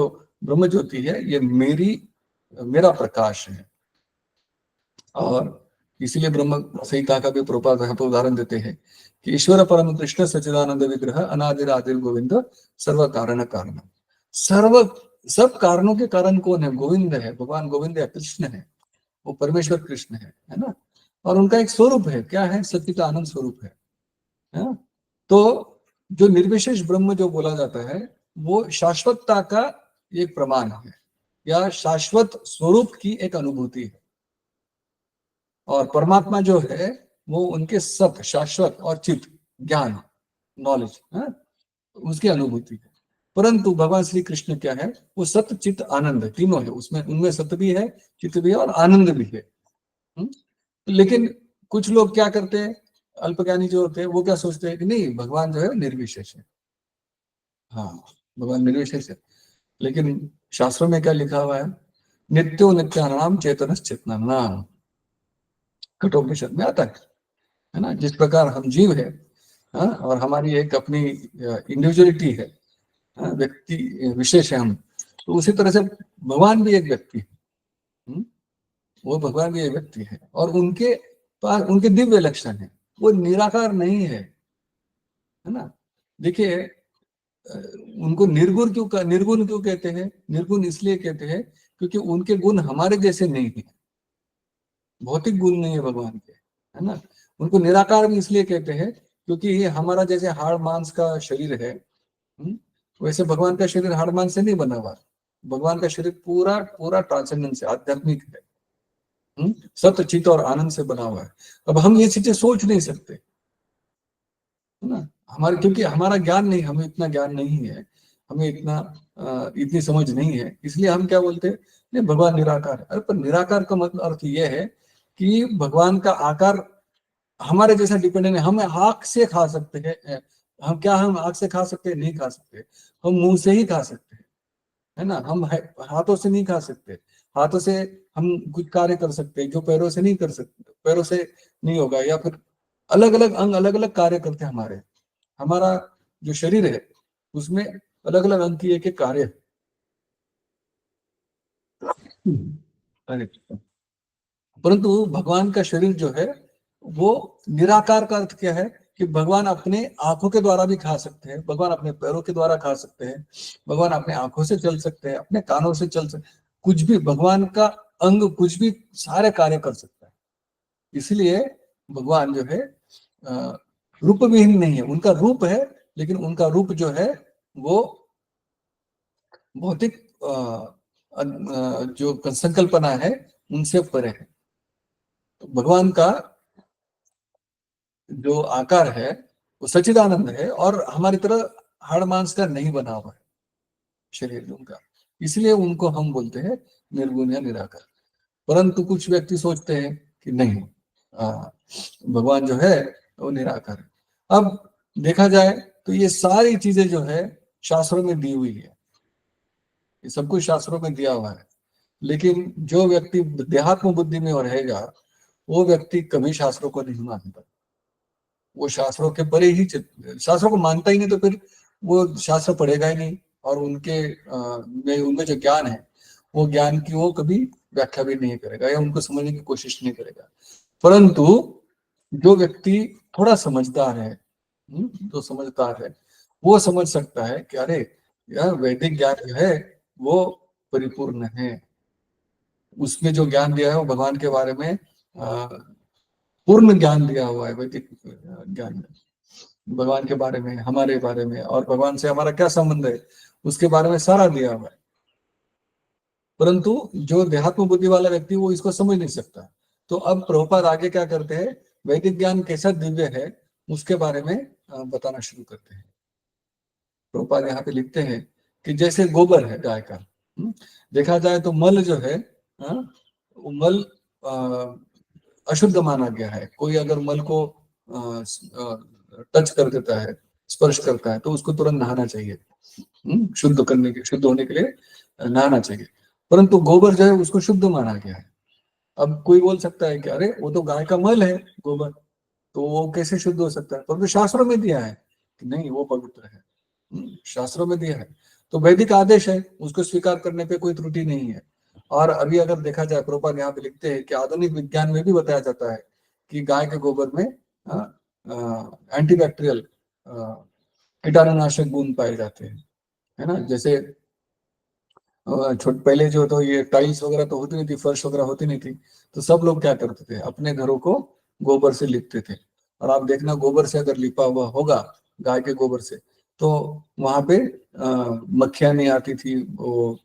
ब्रह्म ज्योति है ये मेरा प्रकाश है। और इसीलिए ब्रह्म संहिता का भी प्रभुपाद यहाँ पर उदाहरण देते हैं कि ईश्वर परम कृष्ण सच्चिदानंद विग्रह अनादिर आदिर गोविंद सर्व कारण कारण। सर्व सब कारणों के कारण कौन है? गोविंद है, भगवान गोविंद है, कृष्ण है, वो परमेश्वर कृष्ण है ना। और उनका एक स्वरूप है, क्या है? सच्चिदानंद स्वरूप है ना? तो जो निर्विशेष ब्रह्म जो बोला जाता है वो शाश्वतता का एक प्रमाण है, या शाश्वत स्वरूप की एक अनुभूति है। और परमात्मा जो है वो उनके सत, शाश्वत और चित, ज्ञान, नॉलेज, उसकी अनुभूति है। परंतु भगवान श्री कृष्ण क्या है? वो सत चित आनंद है, तीनों है उसमें, उनमें सत भी है, चित भी है और आनंद भी है। लेकिन कुछ लोग क्या करते हैं, अल्पज्ञानी जो होते हैं, वो क्या सोचते हैं कि नहीं, भगवान जो है निर्विशेष है। हाँ, भगवान निर्विशेष है, लेकिन शास्त्रों में क्या लिखा हुआ है? नित्यो नित्यानाम चेतनस चेतनानाम, कठोपनिषद में आता है ना। जिस प्रकार हम जीव है, और हमारी एक अपनी इंडिविजुअलिटी है, व्यक्ति विशेष है हम, तो उसी तरह से भगवान भी एक व्यक्ति है। वो भगवान भी एक व्यक्ति है और उनके पास उनके दिव्य लक्षण है, वो निराकार नहीं है ना। देखिए, उनको निर्गुण क्यों कहते हैं? निर्गुण इसलिए कहते हैं क्योंकि उनके गुण हमारे जैसे नहीं है, भौतिक गुण नहीं है भगवान के, है ना। उनको निराकार भी इसलिए कहते हैं क्योंकि ये हमारा जैसे हाड़ मांस का शरीर है, वैसे भगवान का शरीर हाड़ मांस से नहीं बना हुआ। भगवान का शरीर पूरा पूरा ट्रांसेंडेंस है, आध्यात्मिक है, सत्य चित्त और आनंद से बना हुआ है। अब हम ये चीजें सोच नहीं सकते, है ना। हमारे क्योंकि हमारा ज्ञान नहीं, हमें इतना ज्ञान नहीं है, हमें इतनी समझ नहीं है, इसलिए हम क्या बोलते हैं? नहीं, भगवान निराकार है। अरे पर निराकार का मतलब अर्थ यह है कि भगवान का आकार हमारे जैसा डिपेंडेंट है। हम आंख से खा सकते हैं, हम आंख से खा सकते हैं? नहीं खा सकते। हम मुंह से ही खा सकते हैं, है ना। हम हाथों से नहीं खा सकते। हाथों से हम कुछ कार्य कर सकते हैं जो पैरों से नहीं कर सकते, पैरों से नहीं होगा। या फिर अलग अलग अंग अलग अलग कार्य करते हैं हमारे। हमारा जो शरीर है उसमें अलग अलग अंग की एक एक कार्य है। अरे, परंतु भगवान का शरीर जो है वो निराकार का अर्थ क्या है? कि भगवान अपने आंखों के द्वारा भी खा सकते हैं, भगवान अपने पैरों के द्वारा खा सकते हैं, भगवान अपने आंखों से चल सकते हैं, अपने कानों से चल सकते, कुछ भी भगवान का अंग कुछ भी सारे कार्य कर सकता है। इसलिए भगवान जो है रूप विहीन नहीं है, उनका रूप है, लेकिन उनका रूप जो है वो भौतिक जो संकल्पना है उनसे परे है। तो भगवान का जो आकार है वो सच्चिदानंद है और हमारी तरह हाड़ मांस का नहीं बना हुआ है शरीर उनका, इसलिए उनको हम बोलते हैं निर्गुण या निराकार। परंतु कुछ व्यक्ति सोचते हैं कि नहीं, भगवान जो है वो निराकार है। अब देखा जाए तो ये सारी चीजें जो है शास्त्रों में दी हुई है, ये सब कुछ शास्त्रों में दिया हुआ है। लेकिन जो व्यक्ति देहात्म बुद्धि में रहेगा वो व्यक्ति कभी शास्त्रों को नहीं मानता। वो शास्त्रों के परे ही शास्त्रों को मानता ही नहीं, तो फिर वो शास्त्र पढ़ेगा ही नहीं, और उनमें जो ज्ञान है वो ज्ञान की वो कभी व्याख्या भी नहीं करेगा या उनको समझने की कोशिश नहीं करेगा। परंतु जो व्यक्ति थोड़ा समझदार है, जो समझदार है वो समझ सकता है कि अरे यार, वैदिक ज्ञान जो है वो परिपूर्ण है, उसमें जो ज्ञान दिया है वो भगवान के बारे में पूर्ण ज्ञान दिया हुआ है, वैदिक ज्ञान में भगवान के बारे में, हमारे बारे में, और भगवान से हमारा क्या संबंध है उसके बारे में सारा दिया हुआ है। परंतु जो देहात्म बुद्धि वाला व्यक्ति वो इसको समझ नहीं सकता। तो अब प्रभुपाद आगे क्या करते हैं, वैदिक ज्ञान कैसा दिव्य है उसके बारे में बताना शुरू करते हैं। प्रभुपाद यहाँ पे लिखते हैं कि जैसे गोबर है गाय का, देखा जाए तो मल जो है, वो मल अशुद्ध माना गया है। कोई अगर मल को टच कर देता है, स्पर्श करता है, तो उसको तुरंत नहाना चाहिए, शुद्ध होने के लिए नहाना चाहिए। परंतु गोबर जो है उसको शुद्ध माना गया है। अब कोई बोल सकता है कि अरे वो तो गाय का मल है गोबर, तो वो कैसे शुद्ध हो सकता है? परंतु शास्त्रों में दिया है कि नहीं, वो पवित्र है, शास्त्रों में दिया है। तो वैदिक आदेश है, उसको स्वीकार करने पे कोई त्रुटि नहीं है। और अभी अगर देखा जाए, प्रभुपाद यहाँ पे लिखते हैं कि आधुनिक विज्ञान में भी बताया जाता है कि गाय के गोबर में एंटीबैक्टीरियल कीटाणुनाशक गुण पाए जाते हैं, है ना। जैसे पहले जो तो ये टाइल्स वगैरह तो होती नहीं थी, फर्श वगैरह होती नहीं थी, तो सब लोग क्या करते थे, अपने घरों को गोबर से लिपते थे। और आप देखना, गोबर से अगर लिपा हुआ होगा, गाय के गोबर से, तो वहां पे मक्खियां नहीं आती थी, वो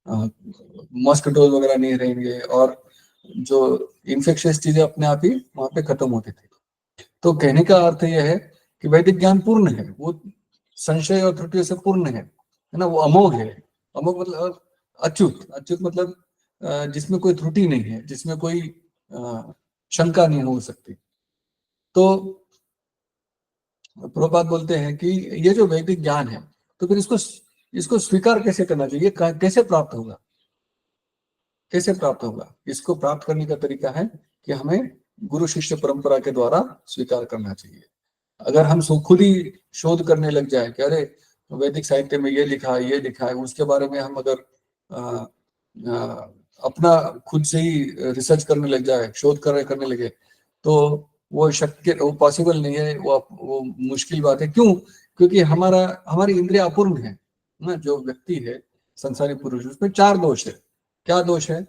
मॉस्किटोज वगैरह नहीं रहेंगे, और जो इन्फेक्शियस चीजें अपने आप ही वहां पे खत्म होती थी। तो कहने का अर्थ यह है कि वैदिक ज्ञान पूर्ण है, वो संशय और त्रुटियों से पूर्ण है ना, वो अमोघ है। अमोघ मतलब अच्युत, अच्युत मतलब जिसमें कोई त्रुटि नहीं है, जिसमें कोई शंका नहीं हो सकती। तो प्रभुपाद बोलते हैं कि ये जो वैदिक ज्ञान है, तो फिर इसको स्वीकार कैसे करना चाहिए, कैसे प्राप्त होगा, कैसे प्राप्त होगा? इसको प्राप्त करने का तरीका है कि हमें गुरु शिष्य परंपरा के द्वारा स्वीकार करना चाहिए। अगर हम खुद ही शोध करने लग जाए कि अरे वैदिक साहित्य में ये लिखा है, ये लिखा है, उसके बारे में हम अगर आ, आ, अपना खुद से ही रिसर्च करने लग जाए, शोध करने लगे, तो वो शक्य, वो पॉसिबल नहीं है, वो मुश्किल बात है। क्यों? क्योंकि हमारी इंद्रिय अपूर्ण है ना। जो व्यक्ति है संसारी पुरुष, उसमें 4 दोष है। क्या दोष है?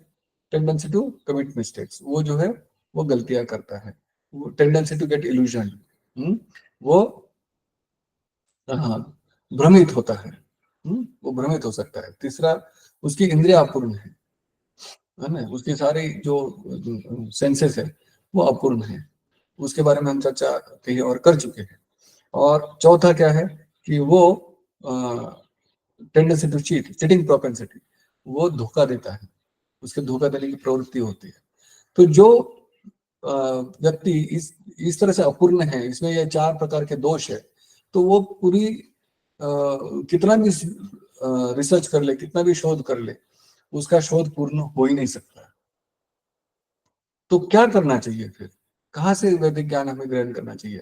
टेंडेंसी टू कमिट मिस्टेक्स, वो जो है वो गलतियां करता है, वो टेंडेंसी टू गेट इल्यूजन, वो हाँ भ्रमित होता है, वो भ्रमित हो सकता है। तीसरा, उसकी इंद्रिया अपूर्ण है ना, उसकी सारी जो सेंसेस है वो अपूर्ण है। उसके बारे में हम चर्चा कही और कर चुके हैं। और चौथा क्या है कि वो टेंडेंसी टू चीटिंग प्रोपेंसिटी, वो धोखा देता है, उसके धोखा देने की प्रवृत्ति होती है। तो जो व्यक्ति इस तरह से अपूर्ण है, इसमें ये 4 प्रकार के दोष है, तो वो पूरी कितना भी रिसर्च कर ले, कितना भी शोध कर ले, उसका शोध पूर्ण हो ही नहीं सकता। तो क्या करना चाहिए फिर? कहाँ से वैदिक ज्ञान हमें ग्रहण करना चाहिए?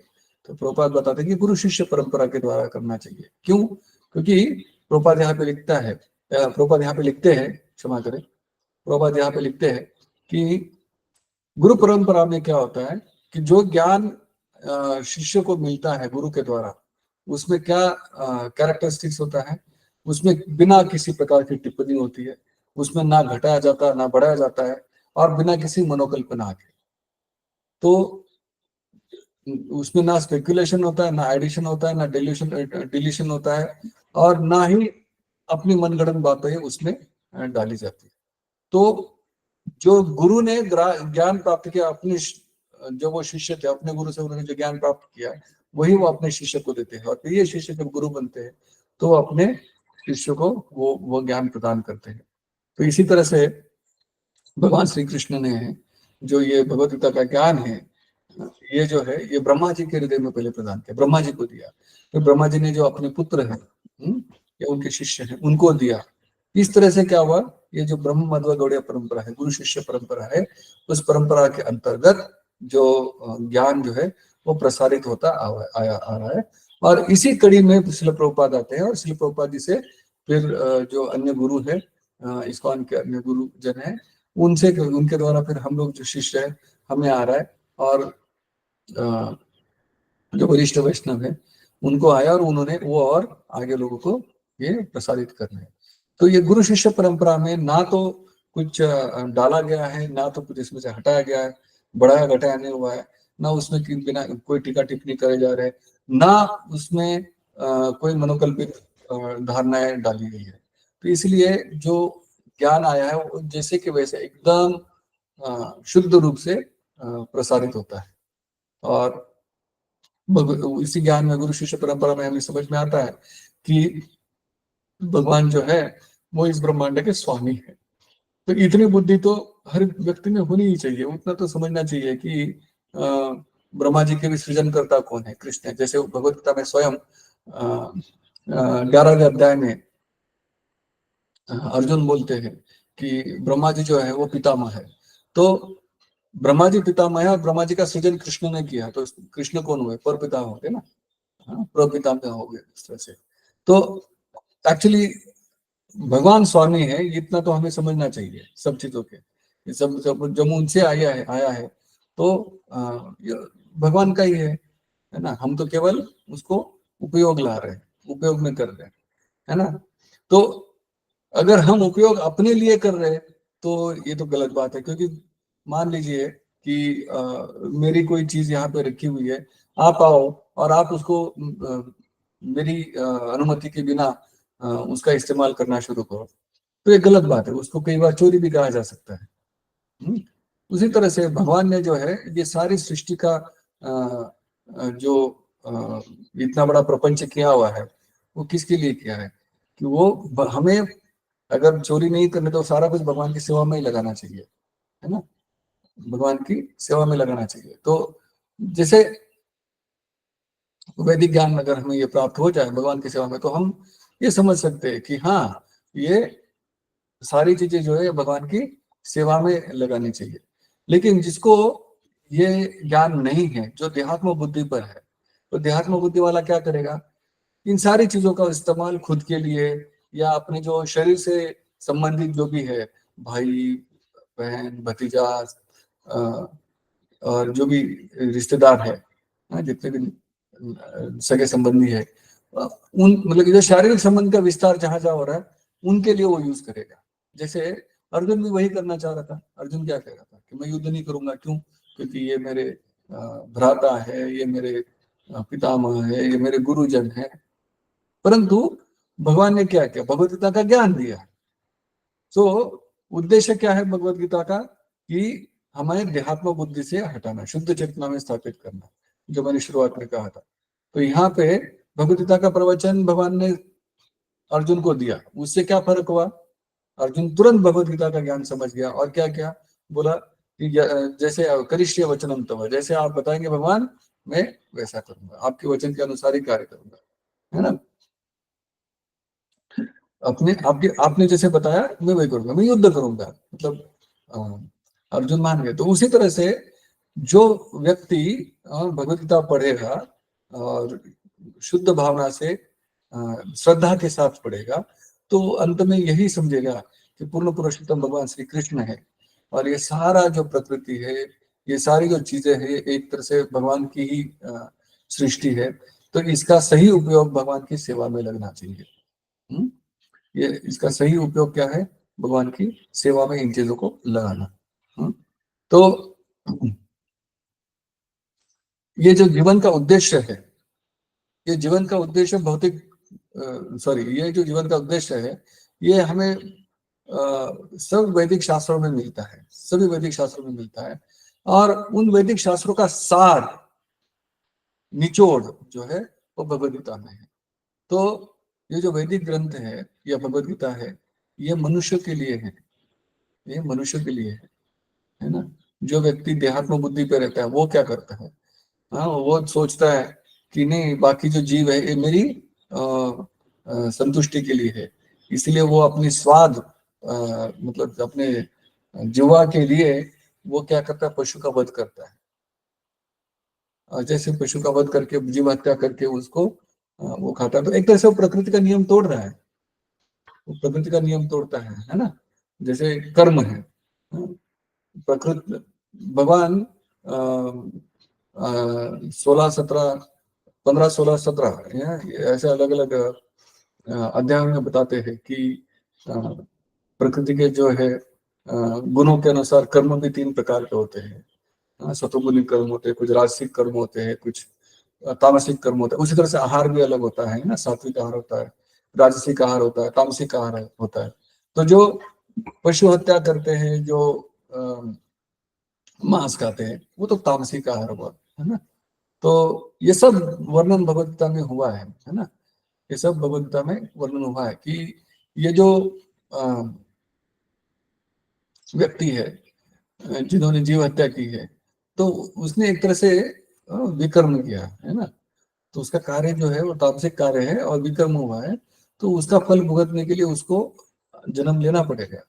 तो प्रभुपाद बताते हैं कि गुरु शिष्य परंपरा के द्वारा करना चाहिए। क्यों? क्योंकि प्रभुपाद यहाँ पे लिखता है, प्रभुपाद यहाँ पे लिखते हैं, क्षमा करें, प्रभुपाद यहाँ पे लिखते हैं कि गुरु परंपरा में क्या होता है कि जो ज्ञान शिष्य को मिलता है गुरु के द्वारा, उसमें क्या कैरेक्टरिस्टिक्स होता है, उसमें बिना किसी प्रकार की टिप्पणी होती है, उसमें ना घटाया जाता ना बढ़ाया जाता है, और बिना किसी मनोकल्पना के। तो उसमें ना स्पेकुलेशन होता है, ना एडिशन होता है, ना डिलीशन होता है, और ना ही अपनी मनगढ़ंत बातें उसमें डाली जाती है। तो जो गुरु ने ज्ञान प्राप्त किया, अपने जो वो शिष्य थे, अपने गुरु से उन्होंने जो ज्ञान प्राप्त किया, वही वो अपने शिष्य को देते हैं। और फिर ये शिष्य जब गुरु बनते हैं तो अपने शिष्य को वो ज्ञान प्रदान करते हैं। तो इसी तरह से भगवान श्री कृष्ण ने जो ये भगवत गीता का ज्ञान है, ये जो है ये ब्रह्मा जी के हृदय में पहले प्रदान किया, ब्रह्मा जी को दिया। तो ब्रह्मा जी ने जो अपने पुत्र हैं या उनके शिष्य हैं उनको दिया। इस तरह से क्या हुआ, ये जो ब्रह्म मध्व गौड़ीय परंपरा है, गुरु शिष्य परंपरा है, उस परंपरा के अंतर्गत जो ज्ञान जो है वो प्रसारित होता आ रहा है। और इसी कड़ी में श्रील प्रभुपाद आते हैं, और श्रील प्रभुपाद जी से फिर जो अन्य गुरु है, इस्कॉन के अन्य गुरु जन है, उनसे उनके द्वारा फिर हम लोग जो शिष्य है हमें आ रहा है। और जो वरिष्ठ वैष्णव है उनको आया, और उन्होंने वो और आगे लोगों को ये प्रसारित करना है। तो ये गुरु शिष्य परंपरा में ना तो कुछ डाला गया है, ना तो कुछ इसमें से हटाया गया है, बढ़ाया घटाया नहीं हुआ है, ना उसमें बिना कोई टीका टिप्पणी करे जा रहे हैं, ना उसमें कोई मनोकल्पित धारणाएं डाली गई है। तो इसलिए जो ज्ञान आया है वो जैसे कि वैसे एकदम शुद्ध रूप से प्रसारित होता है। और इसी ज्ञान में गुरु शिष्य परंपरा में हमें समझ में आता है कि भगवान जो है वो इस ब्रह्मांड के स्वामी है। तो इतनी बुद्धि तो हर व्यक्ति में होनी ही चाहिए, उतना तो समझना चाहिए कि ब्रह्मा जी के भी सृजनकर्ता कौन है, कृष्ण है। जैसे भगवत गीता में स्वयं 11वें अध्याय में अर्जुन बोलते हैं कि ब्रह्मा जी जो है वो पितामह है। तो ब्रह्मा जी पितामह है और ब्रह्मा जी का सृजन कृष्ण ने किया, तो कृष्ण कौन हुए? पर पिता हो गए ना, पर पितामह हो गए इस तरह से। तो एक्चुअली भगवान स्वामी है, इतना तो हमें समझना चाहिए सब चीजों के। ये सब जब उनसे आया है तो ये भगवान का ही है ना। हम तो केवल उसको उपयोग ला रहे हैं, उपयोग में कर रहे हैं, है ना। तो अगर हम उपयोग अपने लिए कर रहे हैं तो ये तो गलत बात है, क्योंकि मान लीजिए कि मेरी कोई चीज यहाँ पे रखी हुई है, आप आओ और आप उसको मेरी अनुमति के बिना उसका इस्तेमाल करना शुरू करो, तो ये गलत बात है, उसको कई बार चोरी भी कहा जा सकता है। हम्म? उसी तरह से भगवान ने जो है ये सारी सृष्टि का जो इतना बड़ा प्रपंच किया हुआ है वो किसके लिए किया है? कि वो हमें अगर चोरी नहीं करने तो सारा कुछ भगवान की सेवा में ही लगाना चाहिए, है ना। भगवान की सेवा में लगाना चाहिए। तो जैसे वैदिक ज्ञान अगर हमें ये प्राप्त हो जाए भगवान की सेवा में, तो हम ये समझ सकते हैं कि हाँ, ये सारी चीजें जो है भगवान की सेवा में लगानी चाहिए। लेकिन जिसको ये ज्ञान नहीं है, जो देहात्म बुद्धि पर है, तो देहात्म बुद्धि वाला क्या करेगा? इन सारी चीजों का इस्तेमाल खुद के लिए या अपने जो शरीर से संबंधित जो भी है, भाई बहन भतीजा और जो भी रिश्तेदार है, जितने भी सगे संबंधी है, उन मतलब जो शारीरिक संबंध का विस्तार जहां जहां हो रहा है उनके लिए वो यूज करेगा। जैसे अर्जुन भी वही करना चाह रहा था। अर्जुन क्या कह रहा था कि मैं युद्ध नहीं करूंगा, क्यों? क्योंकि ये मेरे भ्राता है, ये मेरे पितामह है, ये मेरे गुरुजन है। परंतु भगवान ने क्या किया? भगवत गीता का ज्ञान दिया। तो उद्देश्य क्या है भगवत गीता का? कि हमें देहात्म बुद्धि से हटाना, शुद्ध चेतना में स्थापित करना, जो मैंने शुरुआत में कहा था। तो यहाँ पे भगवत गीता का प्रवचन भगवान ने अर्जुन को दिया, उससे क्या फर्क हुआ? अर्जुन तुरंत भगवत गीता का ज्ञान समझ गया और क्या क्या बोला कि जैसे करिष्य वचनम तव, जैसे आप बताएंगे भगवान मैं वैसा करूंगा, आपके वचन के अनुसार ही कार्य करूंगा, है ना। अपने आपके आपने जैसे बताया मैं वही करूंगा, मैं युद्ध करूंगा, मतलब अर्जुन मान गए। तो उसी तरह से जो व्यक्ति भगवत गीता पढ़ेगा और शुद्ध भावना से श्रद्धा के साथ पढ़ेगा, तो अंत में यही समझेगा कि पूर्ण पुरुषोत्तम भगवान श्री कृष्ण है और ये सारा जो प्रकृति है, ये सारी जो चीजें है, एक तरह से भगवान की ही सृष्टि है। तो इसका सही उपयोग भगवान की सेवा में लगना चाहिए। हम्म? ये इसका सही उपयोग क्या है? भगवान की सेवा में इन चीजों को लगाना। तो ये जो जीवन का उद्देश्य है, ये जीवन का उद्देश्य भौतिक सॉरी ये जो जीवन का उद्देश्य है ये हमें सब वैदिक शास्त्रों में मिलता है, सभी वैदिक शास्त्रों में मिलता है। और उन वैदिक शास्त्रों का सार, निचोड़ जो है वो भगवद गीता में है। तो ये जो वैदिक ग्रंथ है या भगवद गीता है, ये मनुष्य के लिए है, ये मनुष्य के लिए है ना। जो व्यक्ति देहात्म बुद्धि पे रहता है वो क्या करता है? हाँ, वो सोचता है कि नहीं, बाकी जो जीव है ये मेरी संतुष्टि के लिए है, इसलिए वो अपनी स्वाद मतलब अपने जीवा के लिए वो क्या करता है? पशु का वध करता है। जैसे पशु का वध करके जीव हत्या करके उसको वो खाता है, तो एक तरह से वो प्रकृति का नियम तोड़ रहा है, वो प्रकृति का नियम तोड़ता है ना। जैसे कर्म है, प्रकृति भगवान 16 17 15 16 17 ऐसे अलग अलग अध्याय में बताते हैं कि प्रकृति के जो है गुणों के अनुसार कर्म भी 3 प्रकार के होते हैं। सतोगुणी कर्म होते हैं, कुछ राजसिक कर्म होते हैं, कुछ तामसिक कर्म होता है। उसी तरह से आहार भी अलग होता है ना, सात्विक आहार होता है, राजसिक आहार होता है, तामसिक आहार होता है। तो जो पशु हत्या करते हैं, जो मांस खाते हैं, वो तो तामसिक आहार हुआ, है ना। तो ये सब वर्णन भगवद गीता में हुआ है ना। ये सब भगवद गीता में वर्णन हुआ है कि ये जो व्यक्ति है जिन्होंने जीव हत्या की है, तो उसने एक तरह से विकर्म किया है ना। तो उसका कार्य जो है वो तामसिक कार्य है और विकर्म हुआ है, तो उसका फल भुगतने के लिए उसको जन्म लेना पड़ेगा,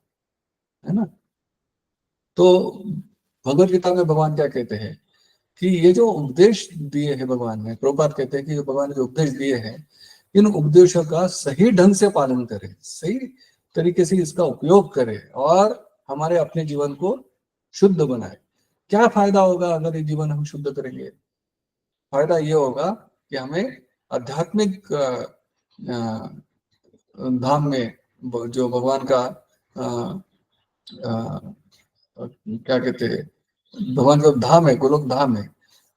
है ना। तो भगवत गीता में भगवान क्या कहते हैं कि ये जो उपदेश दिए हैं भगवान ने, प्रभुपाद कहते हैं कि जो भगवान ने जो उपदेश दिए हैं, इन उपदेशों का सही ढंग से पालन करें, सही तरीके से इसका उपयोग करें और हमारे अपने जीवन को शुद्ध बनाए। क्या फायदा होगा अगर ये जीवन हम शुद्ध करेंगे? फायदा ये होगा कि हमें आध्यात्मिक धाम में जो भगवान का क्या कहते हैं, भगवान का धाम है, गोलोक धाम है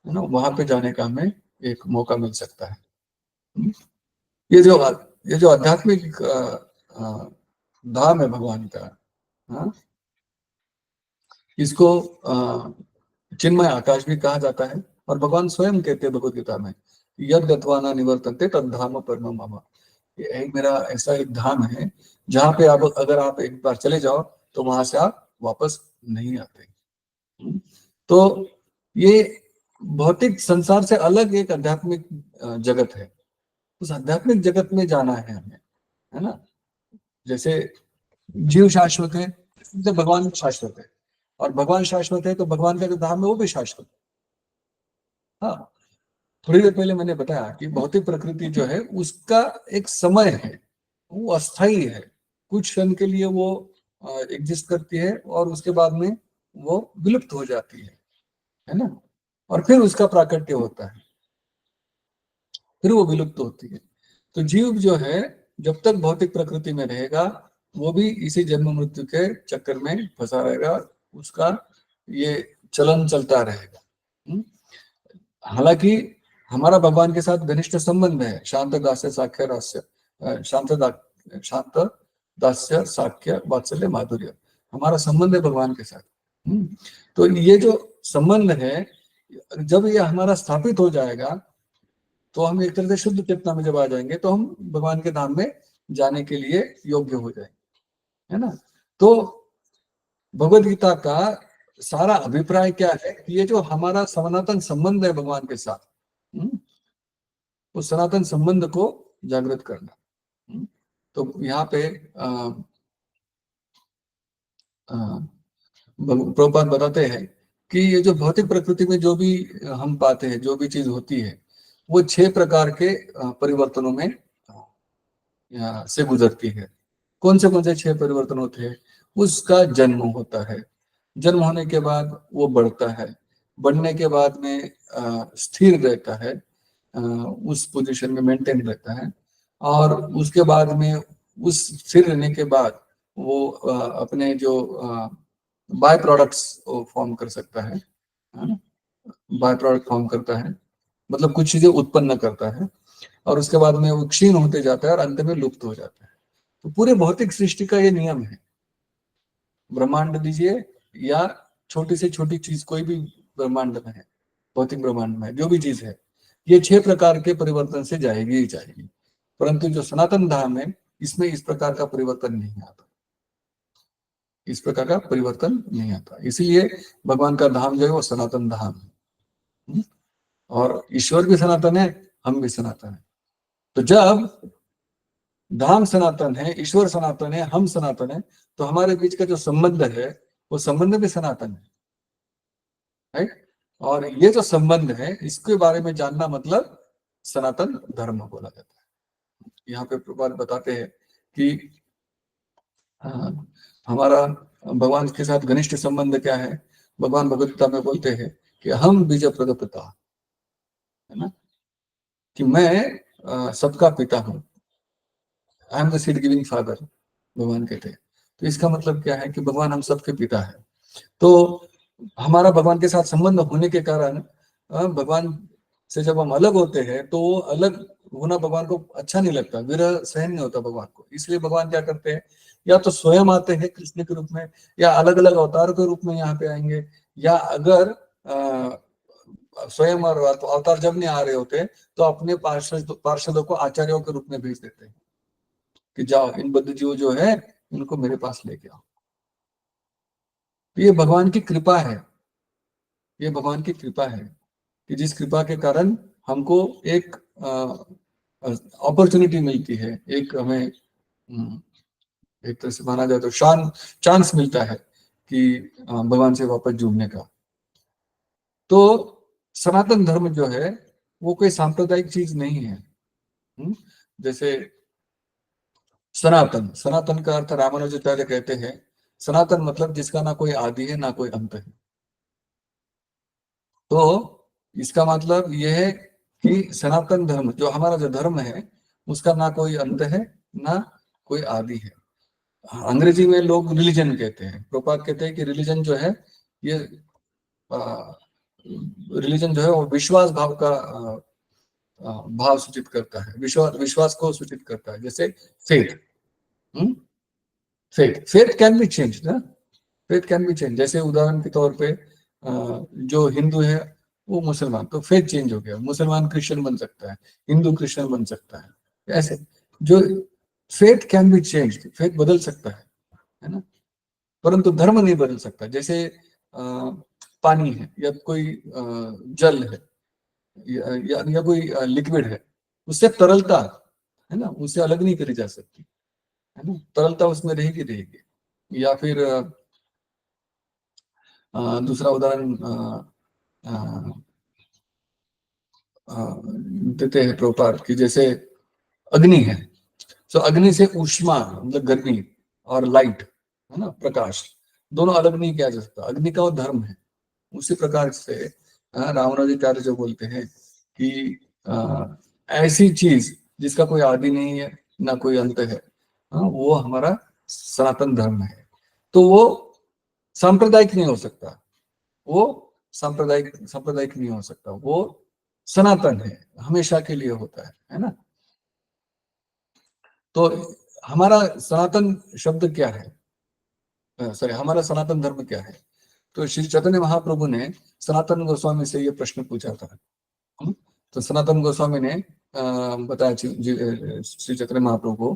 ना, वहां पे जाने का हमें एक मौका मिल सकता है। ये जो ये जो आध्यात्मिक धाम है भगवान का, हाँ, इसको चिन्मय आकाश भी कहा जाता है। और भगवान स्वयं कहते हैं भगवद गीता में, यद गत्वा न निवर्तन्ते तद धाम परमम मम। ये एक मेरा ऐसा एक धाम है जहाँ पे आप अगर आप एक बार चले जाओ तो वहां से आप वापस नहीं आते। तो ये भौतिक संसार से अलग एक आध्यात्मिक जगत है। उस आध्यात्मिक जगत में जाना है हमें, है ना। जैसे जीव शाश्वत है, तो भगवान भी शाश्वत है, और भगवान शाश्वत है तो भगवान का जो धाम है वो भी शाश्वत है। हाँ, थोड़ी देर पहले मैंने बताया कि भौतिक प्रकृति जो है उसका एक समय है, वो अस्थाई है। कुछ क्षण के लिए वो एग्जिस्ट करती है और उसके बाद में वो विलुप्त हो जाती है ना। और फिर उसका प्राकट्य होता है, फिर वो विलुप्त होती है। तो जीव जो है जब तक भौतिक प्रकृति में रहेगा, वो भी इसी जन्म मृत्यु के चक्कर में फंसा रहेगा, उसका ये चलन चलता रहेगा। हालांकि हमारा भगवान के साथ घनिष्ठ संबंध है, शांत दास्य साख्य रास्य, शांत दास्य साख्य वात्सल्य माधुर्य, हमारा संबंध है भगवान के साथ। तो ये जो संबंध है, जब ये हमारा स्थापित हो जाएगा तो हम एक तरह से शुद्ध चेतना में जब आ जाएंगे तो हम भगवान के धाम में जाने के लिए योग्य हो जाएंगे, है ना। तो भगवत गीता का सारा अभिप्राय क्या है कि ये जो हमारा सनातन संबंध है भगवान के साथ, उस सनातन संबंध को जागृत करना। तो यहाँ पे प्रभुपाद बताते हैं कि ये जो भौतिक प्रकृति में जो भी हम पाते हैं, जो भी चीज होती है, वो 6 प्रकार के परिवर्तनों में से गुजरती है। कौन से 6 परिवर्तन होते हैं? उसका जन्म होता है, जन्म होने के बाद वो बढ़ता है, बढ़ने के बाद में स्थिर रहता है, उस पोजीशन में मेंटेन रहता है, और उसके बाद में उस स्थिर रहने के बाद वो अपने जो बाय प्रोडक्ट्स फॉर्म कर सकता है ना। बाय प्रोडक्ट फॉर्म करता है मतलब कुछ चीजें उत्पन्न करता है, और उसके बाद में वो क्षीण होते जाता है और अंत में लुप्त हो जाता है। तो पूरे भौतिक सृष्टि का ये नियम है। ब्रह्मांड दीजिए या छोटी से छोटी चीज कोई भी ब्रह्मांड में है, भौतिक ब्रह्मांड में जो भी चीज है, ये 6 प्रकार के परिवर्तन से जाएगी ही जाएगी। परंतु जो सनातन धाम है, इसमें इस प्रकार का परिवर्तन नहीं आता, इस प्रकार का परिवर्तन नहीं आता। इसीलिए भगवान का धाम जो है वो सनातन धाम है। और ईश्वर भी सनातन है, हम भी सनातन है। तो जब धाम सनातन है, ईश्वर सनातन है, हम सनातन है, तो हमारे बीच का जो संबंध है वो संबंध भी सनातन है, राइट। और ये जो संबंध है इसके बारे में जानना मतलब सनातन धर्म बोला जाता है। यहाँ पे प्रभुपाद बताते हैं कि हमारा भगवान के साथ घनिष्ठ संबंध क्या है। भगवान भगवत गीता में बोलते हैं कि हम बीज प्रदपिता, है ना, कि मैं सबका पिता हूँ। I am the seed giving father, भगवान कहते हैं। तो इसका मतलब क्या है कि भगवान हम सबके पिता है। तो हमारा भगवान के साथ संबंध होने के कारण भगवान से जब हम अलग होते हैं तो वो अलग होना भगवान को अच्छा नहीं लगता, विरह सहन नहीं होता भगवान को। इसलिए भगवान क्या करते हैं, या तो स्वयं आते हैं कृष्ण के रूप में, या अलग अलग अवतार के रूप में यहाँ पे आएंगे, या अगर स्वयं और अवतार जब नहीं आ रहे होते तो अपने पार्षदों को आचार्यों के रूप में भेज देते हैं कि जाओ इन बद्ध जीव जो है इनको मेरे पास लेके आओ। तो ये भगवान की कृपा है, ये भगवान की कृपा है कि जिस कृपा के कारण हमको एक अपॉर्चुनिटी मिलती है, एक हमें एक तरह से माना जाए तो चांस मिलता है कि भगवान से वापस जुड़ने का। तो सनातन धर्म जो है वो कोई सांप्रदायिक चीज नहीं है। जैसे सनातन, सनातन का अर्थ रामानुजाचार्य कहते हैं, सनातन मतलब जिसका ना कोई आदि है ना कोई अंत है। तो इसका मतलब यह है कि सनातन धर्म जो हमारा जो धर्म है उसका ना कोई अंत है ना कोई आदि है। अंग्रेजी में लोग रिलीजन कहते हैं, प्रभुपाद कहते हैं कि रिलीजन जो है ये रिलीजन जो है वो विश्वास भाव का भाव सूचित करता है, विश्वास विश्वास को सूचित करता है। जैसे faith, faith can be change ना, फेथ कैन बी चेंज। जैसे उदाहरण के तौर पे जो हिंदू है वो मुसलमान, तो फेथ चेंज हो गया, मुसलमान क्रिश्चियन बन सकता है, हिंदू क्रिश्चियन बन सकता है। ऐसे जो faith can be change, faith बदल सकता है ना, परंतु धर्म नहीं बदल सकता। जैसे पानी है या कोई जल है या कोई लिक्विड है, उससे तरलता है ना, उससे अलग नहीं करी जा सकती है ना, तरलता उसमें रहेगी रहेगी। या फिर दूसरा उदाहरण देते हैं प्रभुपाद की, जैसे अग्नि है, तो अग्नि से ऊष्मा मतलब गर्मी और लाइट है ना, प्रकाश, दोनों अलग नहीं किया जा सकता, अग्नि का वो धर्म है। उसी प्रकार से रामानुजाचार्य जो बोलते हैं कि ऐसी चीज जिसका कोई आदि नहीं है ना कोई अंत है, वो हमारा सनातन धर्म है। तो वो सांप्रदायिक नहीं हो सकता, वो सांप्रदायिक नहीं हो सकता, वो सनातन है, हमेशा के लिए होता है ना। तो हमारा सनातन शब्द क्या है, सॉरी हमारा सनातन धर्म क्या है। तो श्री चैतन्य महाप्रभु ने सनातन गोस्वामी से ये प्रश्न पूछा था। तो सनातन गोस्वामी ने बताया श्री चैतन्य महाप्रभु को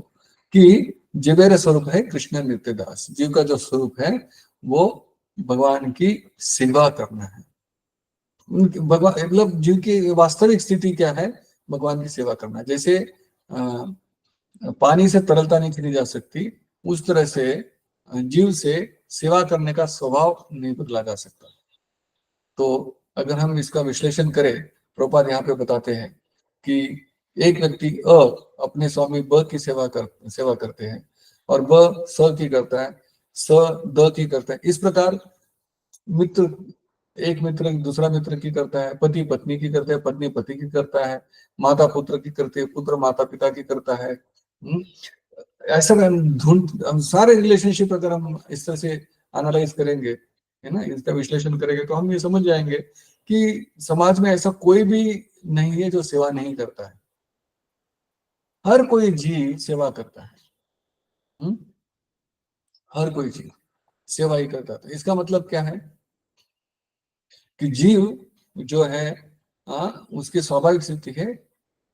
कि जीवेर स्वरूप है कृष्ण नित्य दास, जीव का जो स्वरूप है वो भगवान की सेवा करना है। भगवान मतलब जीव की वास्तविक स्थिति क्या है, भगवान की सेवा करना। जैसे पानी से तरलता नहीं खींची जा सकती, उस तरह से जीव से सेवा करने का स्वभाव नहीं बदला जा सकता। तो अगर हम इसका विश्लेषण करें, प्रभुपाद यहाँ पे बताते हैं कि एक व्यक्ति अपने स्वामी ब की सेवा करते हैं, और ब स की करता है, स द की करता है। इस प्रकार मित्र, एक मित्र दूसरा मित्र की करता है, पति पत्नी की करता है, पत्नी पति की करता है, माता पुत्र की करती है, पुत्र माता पिता की करता है। ऐसा हम सारे रिलेशनशिप अगर हम इस तरह से एनालाइज करेंगे है ना, इसका विश्लेषण करेंगे, तो हम ये समझ जाएंगे कि समाज में ऐसा कोई भी नहीं है जो सेवा नहीं करता है। हर कोई जीव सेवा करता है, हर कोई जीव सेवा ही करता है। इसका मतलब क्या है कि जीव जो है उसकी स्वाभाविक स्थिति है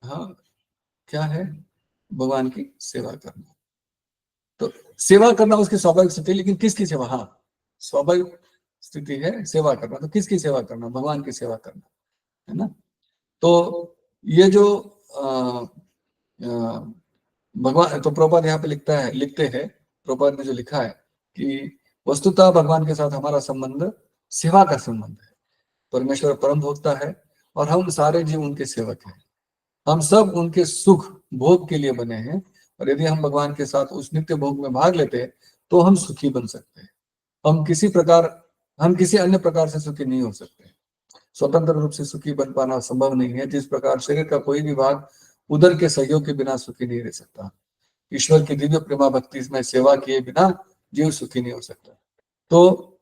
क्या है, भगवान की सेवा करना। तो सेवा करना उसकी स्वाभाविक स्थिति, लेकिन किसकी सेवा, स्वाभाविक स्थिति है सेवा करना, तो किसकी सेवा करना, भगवान की सेवा करना है ना। तो ये जो भगवान, तो प्रभुपाद यहाँ पे लिखते हैं, प्रभुपाद ने जो लिखा है कि वस्तुतः भगवान के साथ हमारा संबंध सेवा का संबंध है। परमेश्वर परम भोक्ता है और हम सारे जीव उनके सेवक हैं। हम सब उनके सुख भोग के लिए बने हैं, और यदि हम भगवान के साथ उस नित्य भोग में भाग लेते हैं तो हम सुखी बन सकते हैं। हम किसी अन्य प्रकार से सुखी नहीं हो सकते। स्वतंत्र रूप से सुखी बन पाना संभव नहीं है। जिस प्रकार शरीर का कोई भी भाग उदर के सहयोग के बिना सुखी नहीं रह सकता, ईश्वर की दिव्य प्रेमा भक्ति में सेवा किए बिना जीव सुखी नहीं हो सकता। तो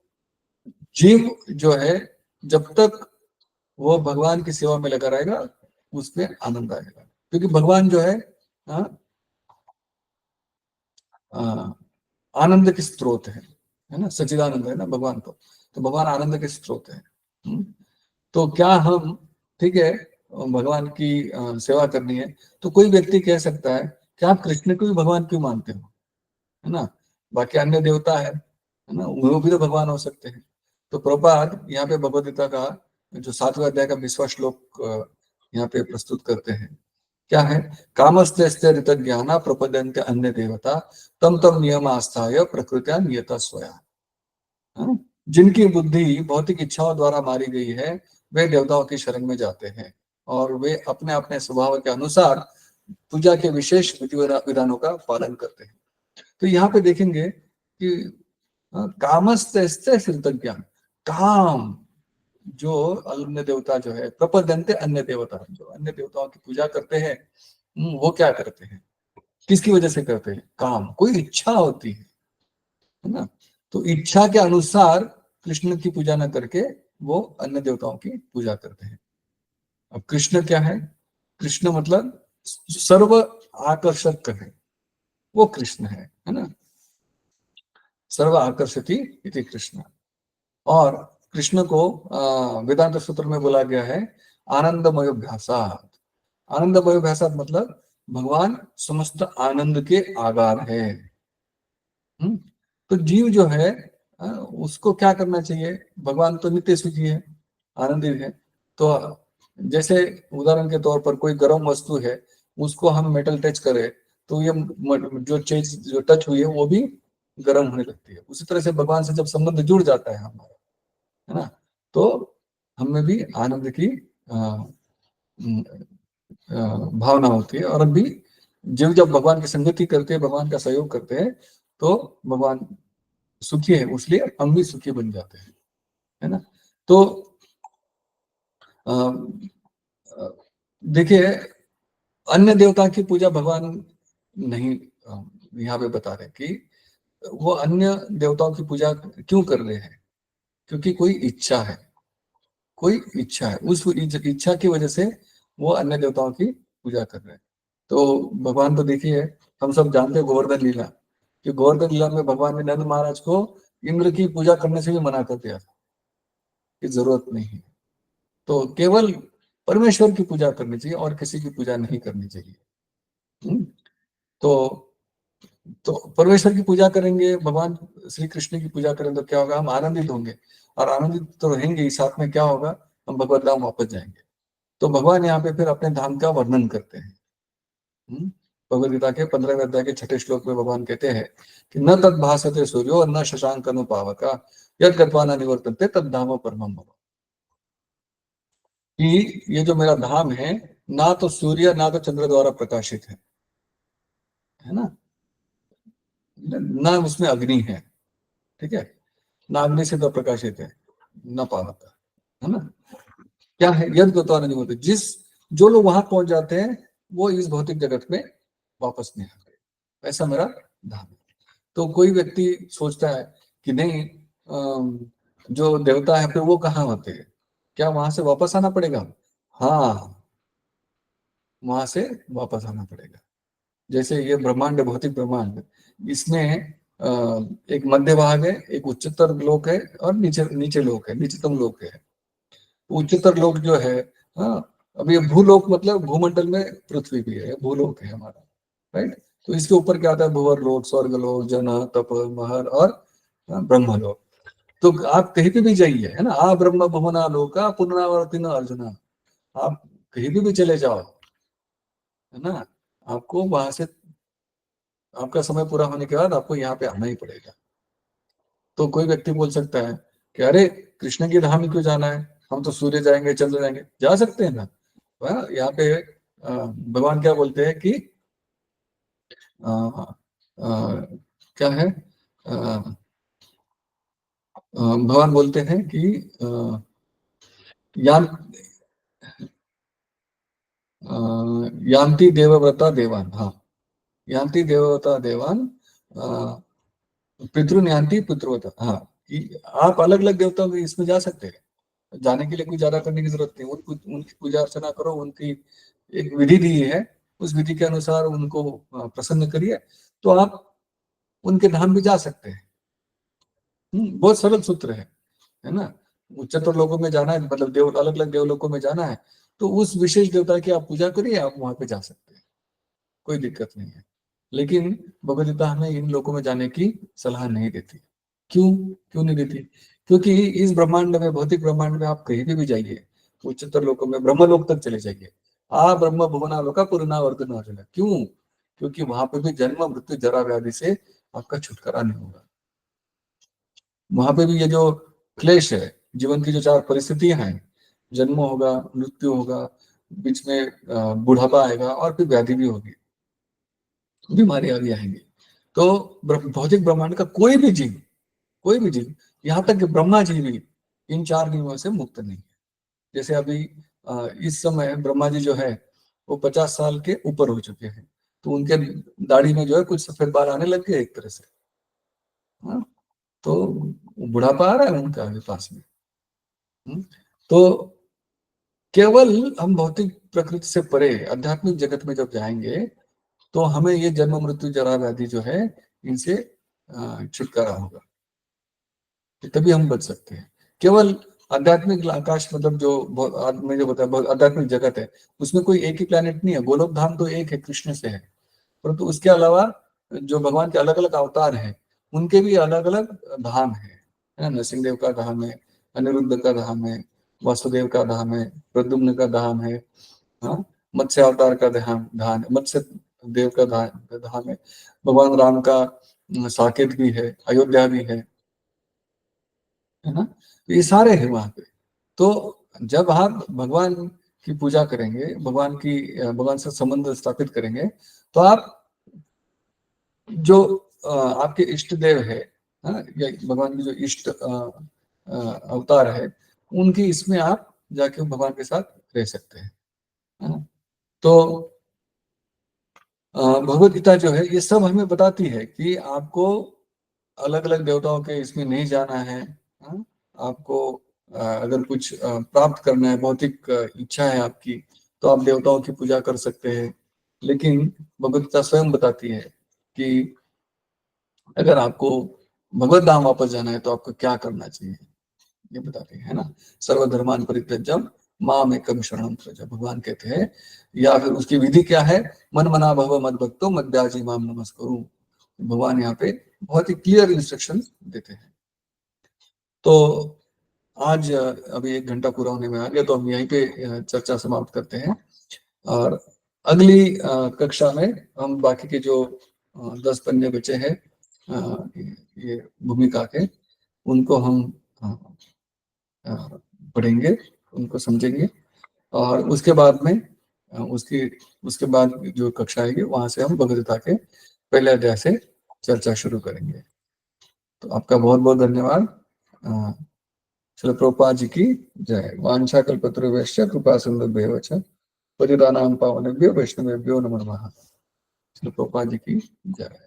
जीव जो है, जब तक वो भगवान की सेवा में लगा रहेगा, उसमें आनंद आएगा, क्योंकि भगवान जो है, हाँ, आनंद के स्रोत है ना, सच्चिदानंद है ना भगवान तो भगवान आनंद के स्रोत है। हम्म। तो क्या हम, ठीक है, भगवान की सेवा करनी है, तो कोई व्यक्ति कह सकता है कि आप कृष्ण को भी भगवान क्यों मानते हो, है ना, बाकी अन्य देवता है ना, वो भी तो भगवान हो सकते हैं। तो प्रभुपाद यहाँ पे भगवद गीता का जो 7वें अध्याय का 20वां श्लोक यहाँ पे प्रस्तुत करते हैं। क्या है? कामस्ते ऋत ज्ञाना प्रपद्यन्ते अन्य देवता तम तम नियम आस्थाय प्रकृत्या नियता स्वया। हाँ? जिनकी बुद्धि भौतिक इच्छाओं द्वारा मारी गई है, वे देवताओं की शरण में जाते हैं और वे अपने अपने स्वभाव के अनुसार पूजा के विशेष विधि विधानों का पालन करते हैं। तो यहाँ पे देखेंगे कि कामस्ते ज्ञान, काम, जो अन्य देवता जो है, प्रपद्यन्ते अन्य देवता, जो अन्य देवताओं की पूजा करते हैं, वो क्या करते हैं, किसकी वजह से करते हैं? काम, कोई इच्छा होती है ना, तो इच्छा के अनुसार कृष्ण की पूजा न करके वो अन्य देवताओं की पूजा करते हैं। अब कृष्ण क्या है? कृष्ण मतलब सर्व आकर्षक है, वो कृष्ण है ना, सर्व आकर्षति इति कृष्ण। और कृष्ण को वेदांत सूत्र में बोला गया है आनंदमय भाषात। आनंदमय भाषात मतलब भगवान समस्त आनंद के आगार है। हम्म। तो जीव जो है, उसको क्या करना चाहिए? भगवान तो नित्य सुखी है, आनंदित है। तो जैसे उदाहरण के तौर पर कोई गर्म वस्तु है, उसको हम मेटल टच करें, तो ये जो चीज जो टच हुई है वो भी गर्म होने लगती है। उसी तरह से भगवान से जब संबंध जुड़ जाता है हमारा, है ना, तो हमें भी आनंद की भावना होती है। और अभी जीव जब भगवान की संगति करते हैं, भगवान का सहयोग करते हैं, तो भगवान सुखी है, इसलिए हम भी सुखी बन जाते हैं, है ना। तो अ, अ, देखिए, अन्य देवता की पूजा भगवान नहीं, यहाँ पे बता रहे कि वो अन्य देवताओं की पूजा क्यों कर रहे हैं, क्योंकि कोई इच्छा है, कोई इच्छा है, उस इच्छा की वजह से वो अन्य देवताओं की पूजा कर रहे हैं। तो भगवान तो देखिए, हम सब जानते हैं गोवर्धन लीला, कि गोवर्धन लीला में भगवान ने नंद महाराज को इंद्र की पूजा करने से भी मना कर दिया था कि जरूरत नहीं है। तो केवल परमेश्वर की पूजा करनी चाहिए और किसी की पूजा नहीं करनी चाहिए। हम्म। तो तो परमेश्वर की पूजा करेंगे, भगवान श्री कृष्ण की पूजा करें, तो क्या होगा? हम आनंदित होंगे, और आनंदित तो रहेंगे ही, साथ में क्या होगा? हम भगवत धाम वापस जाएंगे। तो भगवान यहाँ पे फिर अपने धाम का वर्णन करते हैं। भगवद गीता के 15वें अध्याय के 6ठे श्लोक में भगवान कहते हैं कि न तद भासते सूर्यो और न शशांक अनुपावका यद गत्वा न निवर्तन्ते तद धाम परमम भव। कि ये जो मेरा धाम है, ना तो सूर्य ना तो चंद्र द्वारा प्रकाशित है ना, ना उसमें अग्नि है, ठीक है, ना अग्नि से तो प्रकाशित है, न पावता, है ना। क्या है? यद गत्वा न निवर्तन्ते, जिस जो लोग वहां पहुंच जाते हैं, वो इस भौतिक जगत में वापस नहीं आते, ऐसा मेरा धाम है। तो कोई व्यक्ति सोचता है कि नहीं, जो देवता है फिर वो कहाँ होते हैं, क्या वहां से वापस आना पड़ेगा? हाँ, वहां से वापस आना पड़ेगा। जैसे ये ब्रह्मांड, भौतिक ब्रह्मांड, इसमें एक मध्य भाग है, एक उच्चतर लोक है, और नीचे नीचे लोक है, नीचतम लोक है। उच्चतर लोक जो है, हाँ, अब ये भूलोक मतलब भूमंडल में पृथ्वी भी है, भूलोक है हमारा, राइट। तो इसके ऊपर क्या आता है? भूवर लोक, स्वर्ग लोक, जन, तप, महर और ब्रह्म लोक। तो आप कहीं पे भी जाइए, है ना, आ ब्रह्म भुवना लोका पुनरावर्तिन अर्जुना, आप कहीं भी चले जाओ, है ना, आपको वहां से, आपका समय पूरा होने के बाद आपको यहाँ पे आना ही पड़ेगा। तो कोई व्यक्ति बोल सकता है कि अरे, कृष्ण की धाम में क्यों जाना है, हम तो सूर्य जाएंगे, चंद्र जाएंगे, जा सकते हैं ना। यहाँ पे भगवान क्या बोलते हैं कि अ, क्या है, भगवान बोलते हैं कि यान यान्ति देवव्रता देवान, हाँ, यान्ति देवव्रता देवान, पितृन्यान्ति पितृवत, हाँ, कि आप अलग अलग देवताओं के इसमें जा सकते हैं, जाने के लिए कुछ ज्यादा करने की जरूरत नहीं, उनकी पूजा अर्चना करो, उनकी एक विधि दी है, उस विधि के अनुसार उनको प्रसन्न करिए, तो आप उनके धाम भी जा सकते हैं। बहुत सरल सूत्र है ना। उच्चतर लोगों में जाना है, मतलब देव अलग अलग देवलोकों में जाना है, तो उस विशेष देवता की आप पूजा करिए, आप वहां पे जा सकते हैं, कोई दिक्कत नहीं है। लेकिन भगवद गीता हमें इन लोकों में जाने की सलाह नहीं देती। क्यों? क्यों नहीं देती? क्योंकि इस ब्रह्मांड में, भौतिक ब्रह्मांड में आप कहीं भी जाइए, उच्चतर लोकों में ब्रह्मलोक तक चले जाइए, आ ब्रह्म भुवनालोका पुनरावर्तन अर्जुन। क्यों? क्योंकि वहां पे भी जन्म मृत्यु जरा व्याधि से आपका छुटकारा नहीं होगा। वहां पे भी ये जो क्लेश है, जीवन की जो चार परिस्थितियां हैं, जन्म होगा, मृत्यु होगा, बीच में बुढ़ापा आएगा, और फिर व्याधि भी होगी, बीमारियां भी आएंगी। तो भौतिक ब्रह्मांड का कोई भी जीव, यहाँ तक कि ब्रह्मा जी भी इन चार नियमों से मुक्त नहीं है। जैसे अभी इस समय ब्रह्मा जी जो है वो 50 साल के ऊपर हो चुके हैं, तो उनके दाढ़ी में जो है कुछ सफेद बाल आने लग गए एक तरह से। हाँ, तो बुढ़ापा आ रहा है उनका अभी पास में। तो केवल हम भौतिक प्रकृति से परे आध्यात्मिक जगत में जब जाएंगे, तो हमें ये जन्म मृत्यु जरा व्याधि जो है, इनसे छुटकारा होगा, तभी हम बच सकते हैं। केवल आध्यात्मिक आकाश, मतलब जो मैं जो बताया आध्यात्मिक जगत है, उसमें कोई एक ही प्लेनेट नहीं है, गोलोक धाम तो एक है, कृष्ण से है, परंतु उसके अलावा जो भगवान के अलग अलग अवतार हैं, उनके भी अलग अलग धाम है ना। नरसिंहदेव का धाम है, अनिरुद्ध का धाम है, वासुदेव का धाम है, प्रद्युम्न का धाम है, हाँ, मत्स्य अवतार का धाम, मत्स्य देव का धाम है, भगवान राम का साकेत भी है, अयोध्या भी है ना। तो ये सारे हैं वहां पे। तो जब आप भगवान की पूजा करेंगे, भगवान से संबंध स्थापित करेंगे, तो आप जो आपके इष्ट देव है, या भगवान की जो इष्ट अवतार है, उनकी इसमें आप जाके भगवान के साथ रह सकते हैं, है ना। तो भगवत गीता जो है ये सब हमें बताती है कि आपको अलग अलग देवताओं के इसमें नहीं जाना है। हाँ? आपको अगर कुछ प्राप्त करना है, भौतिक इच्छा है आपकी, तो आप देवताओं की पूजा कर सकते हैं। लेकिन भगवत गीता स्वयं बताती है कि अगर आपको भगवत धाम वापस जाना है, तो आपको क्या करना चाहिए, ये बताती है ना। सर्वधर्मान परित्यज्य माम एकम शरणम व्रज, भगवान कहते हैं, या फिर उसकी विधि क्या है, मन मना भव मद भक्तो मद्याजी माम नमस्करू। भगवान यहाँ पे बहुत ही क्लियर इंस्ट्रक्शन देते हैं। तो आज अभी 1 घंटा पूरा होने में आ गया, तो हम यहीं पे चर्चा समाप्त करते हैं, और अगली कक्षा में हम बाकी के जो 10 पन्ने बचे हैं ये भूमिका के, उनको हम अ, पढ़ेंगे, उनको समझेंगे, और उसके बाद में उसकी उसके बाद जो कक्षा आएगी, वहां से हम भगवद गीता के पहले अध्याय से चर्चा शुरू करेंगे। तो आपका बहुत बहुत धन्यवाद। श्रील प्रभुपाद जी की जय। वांछा कल्पतरुभ्यश्च कृपा सिन्धुभ्येव च पतितानां पावनेभ्यो वैष्णवेभ्यो नमो नमः। श्रील प्रभुपाद जी की जय।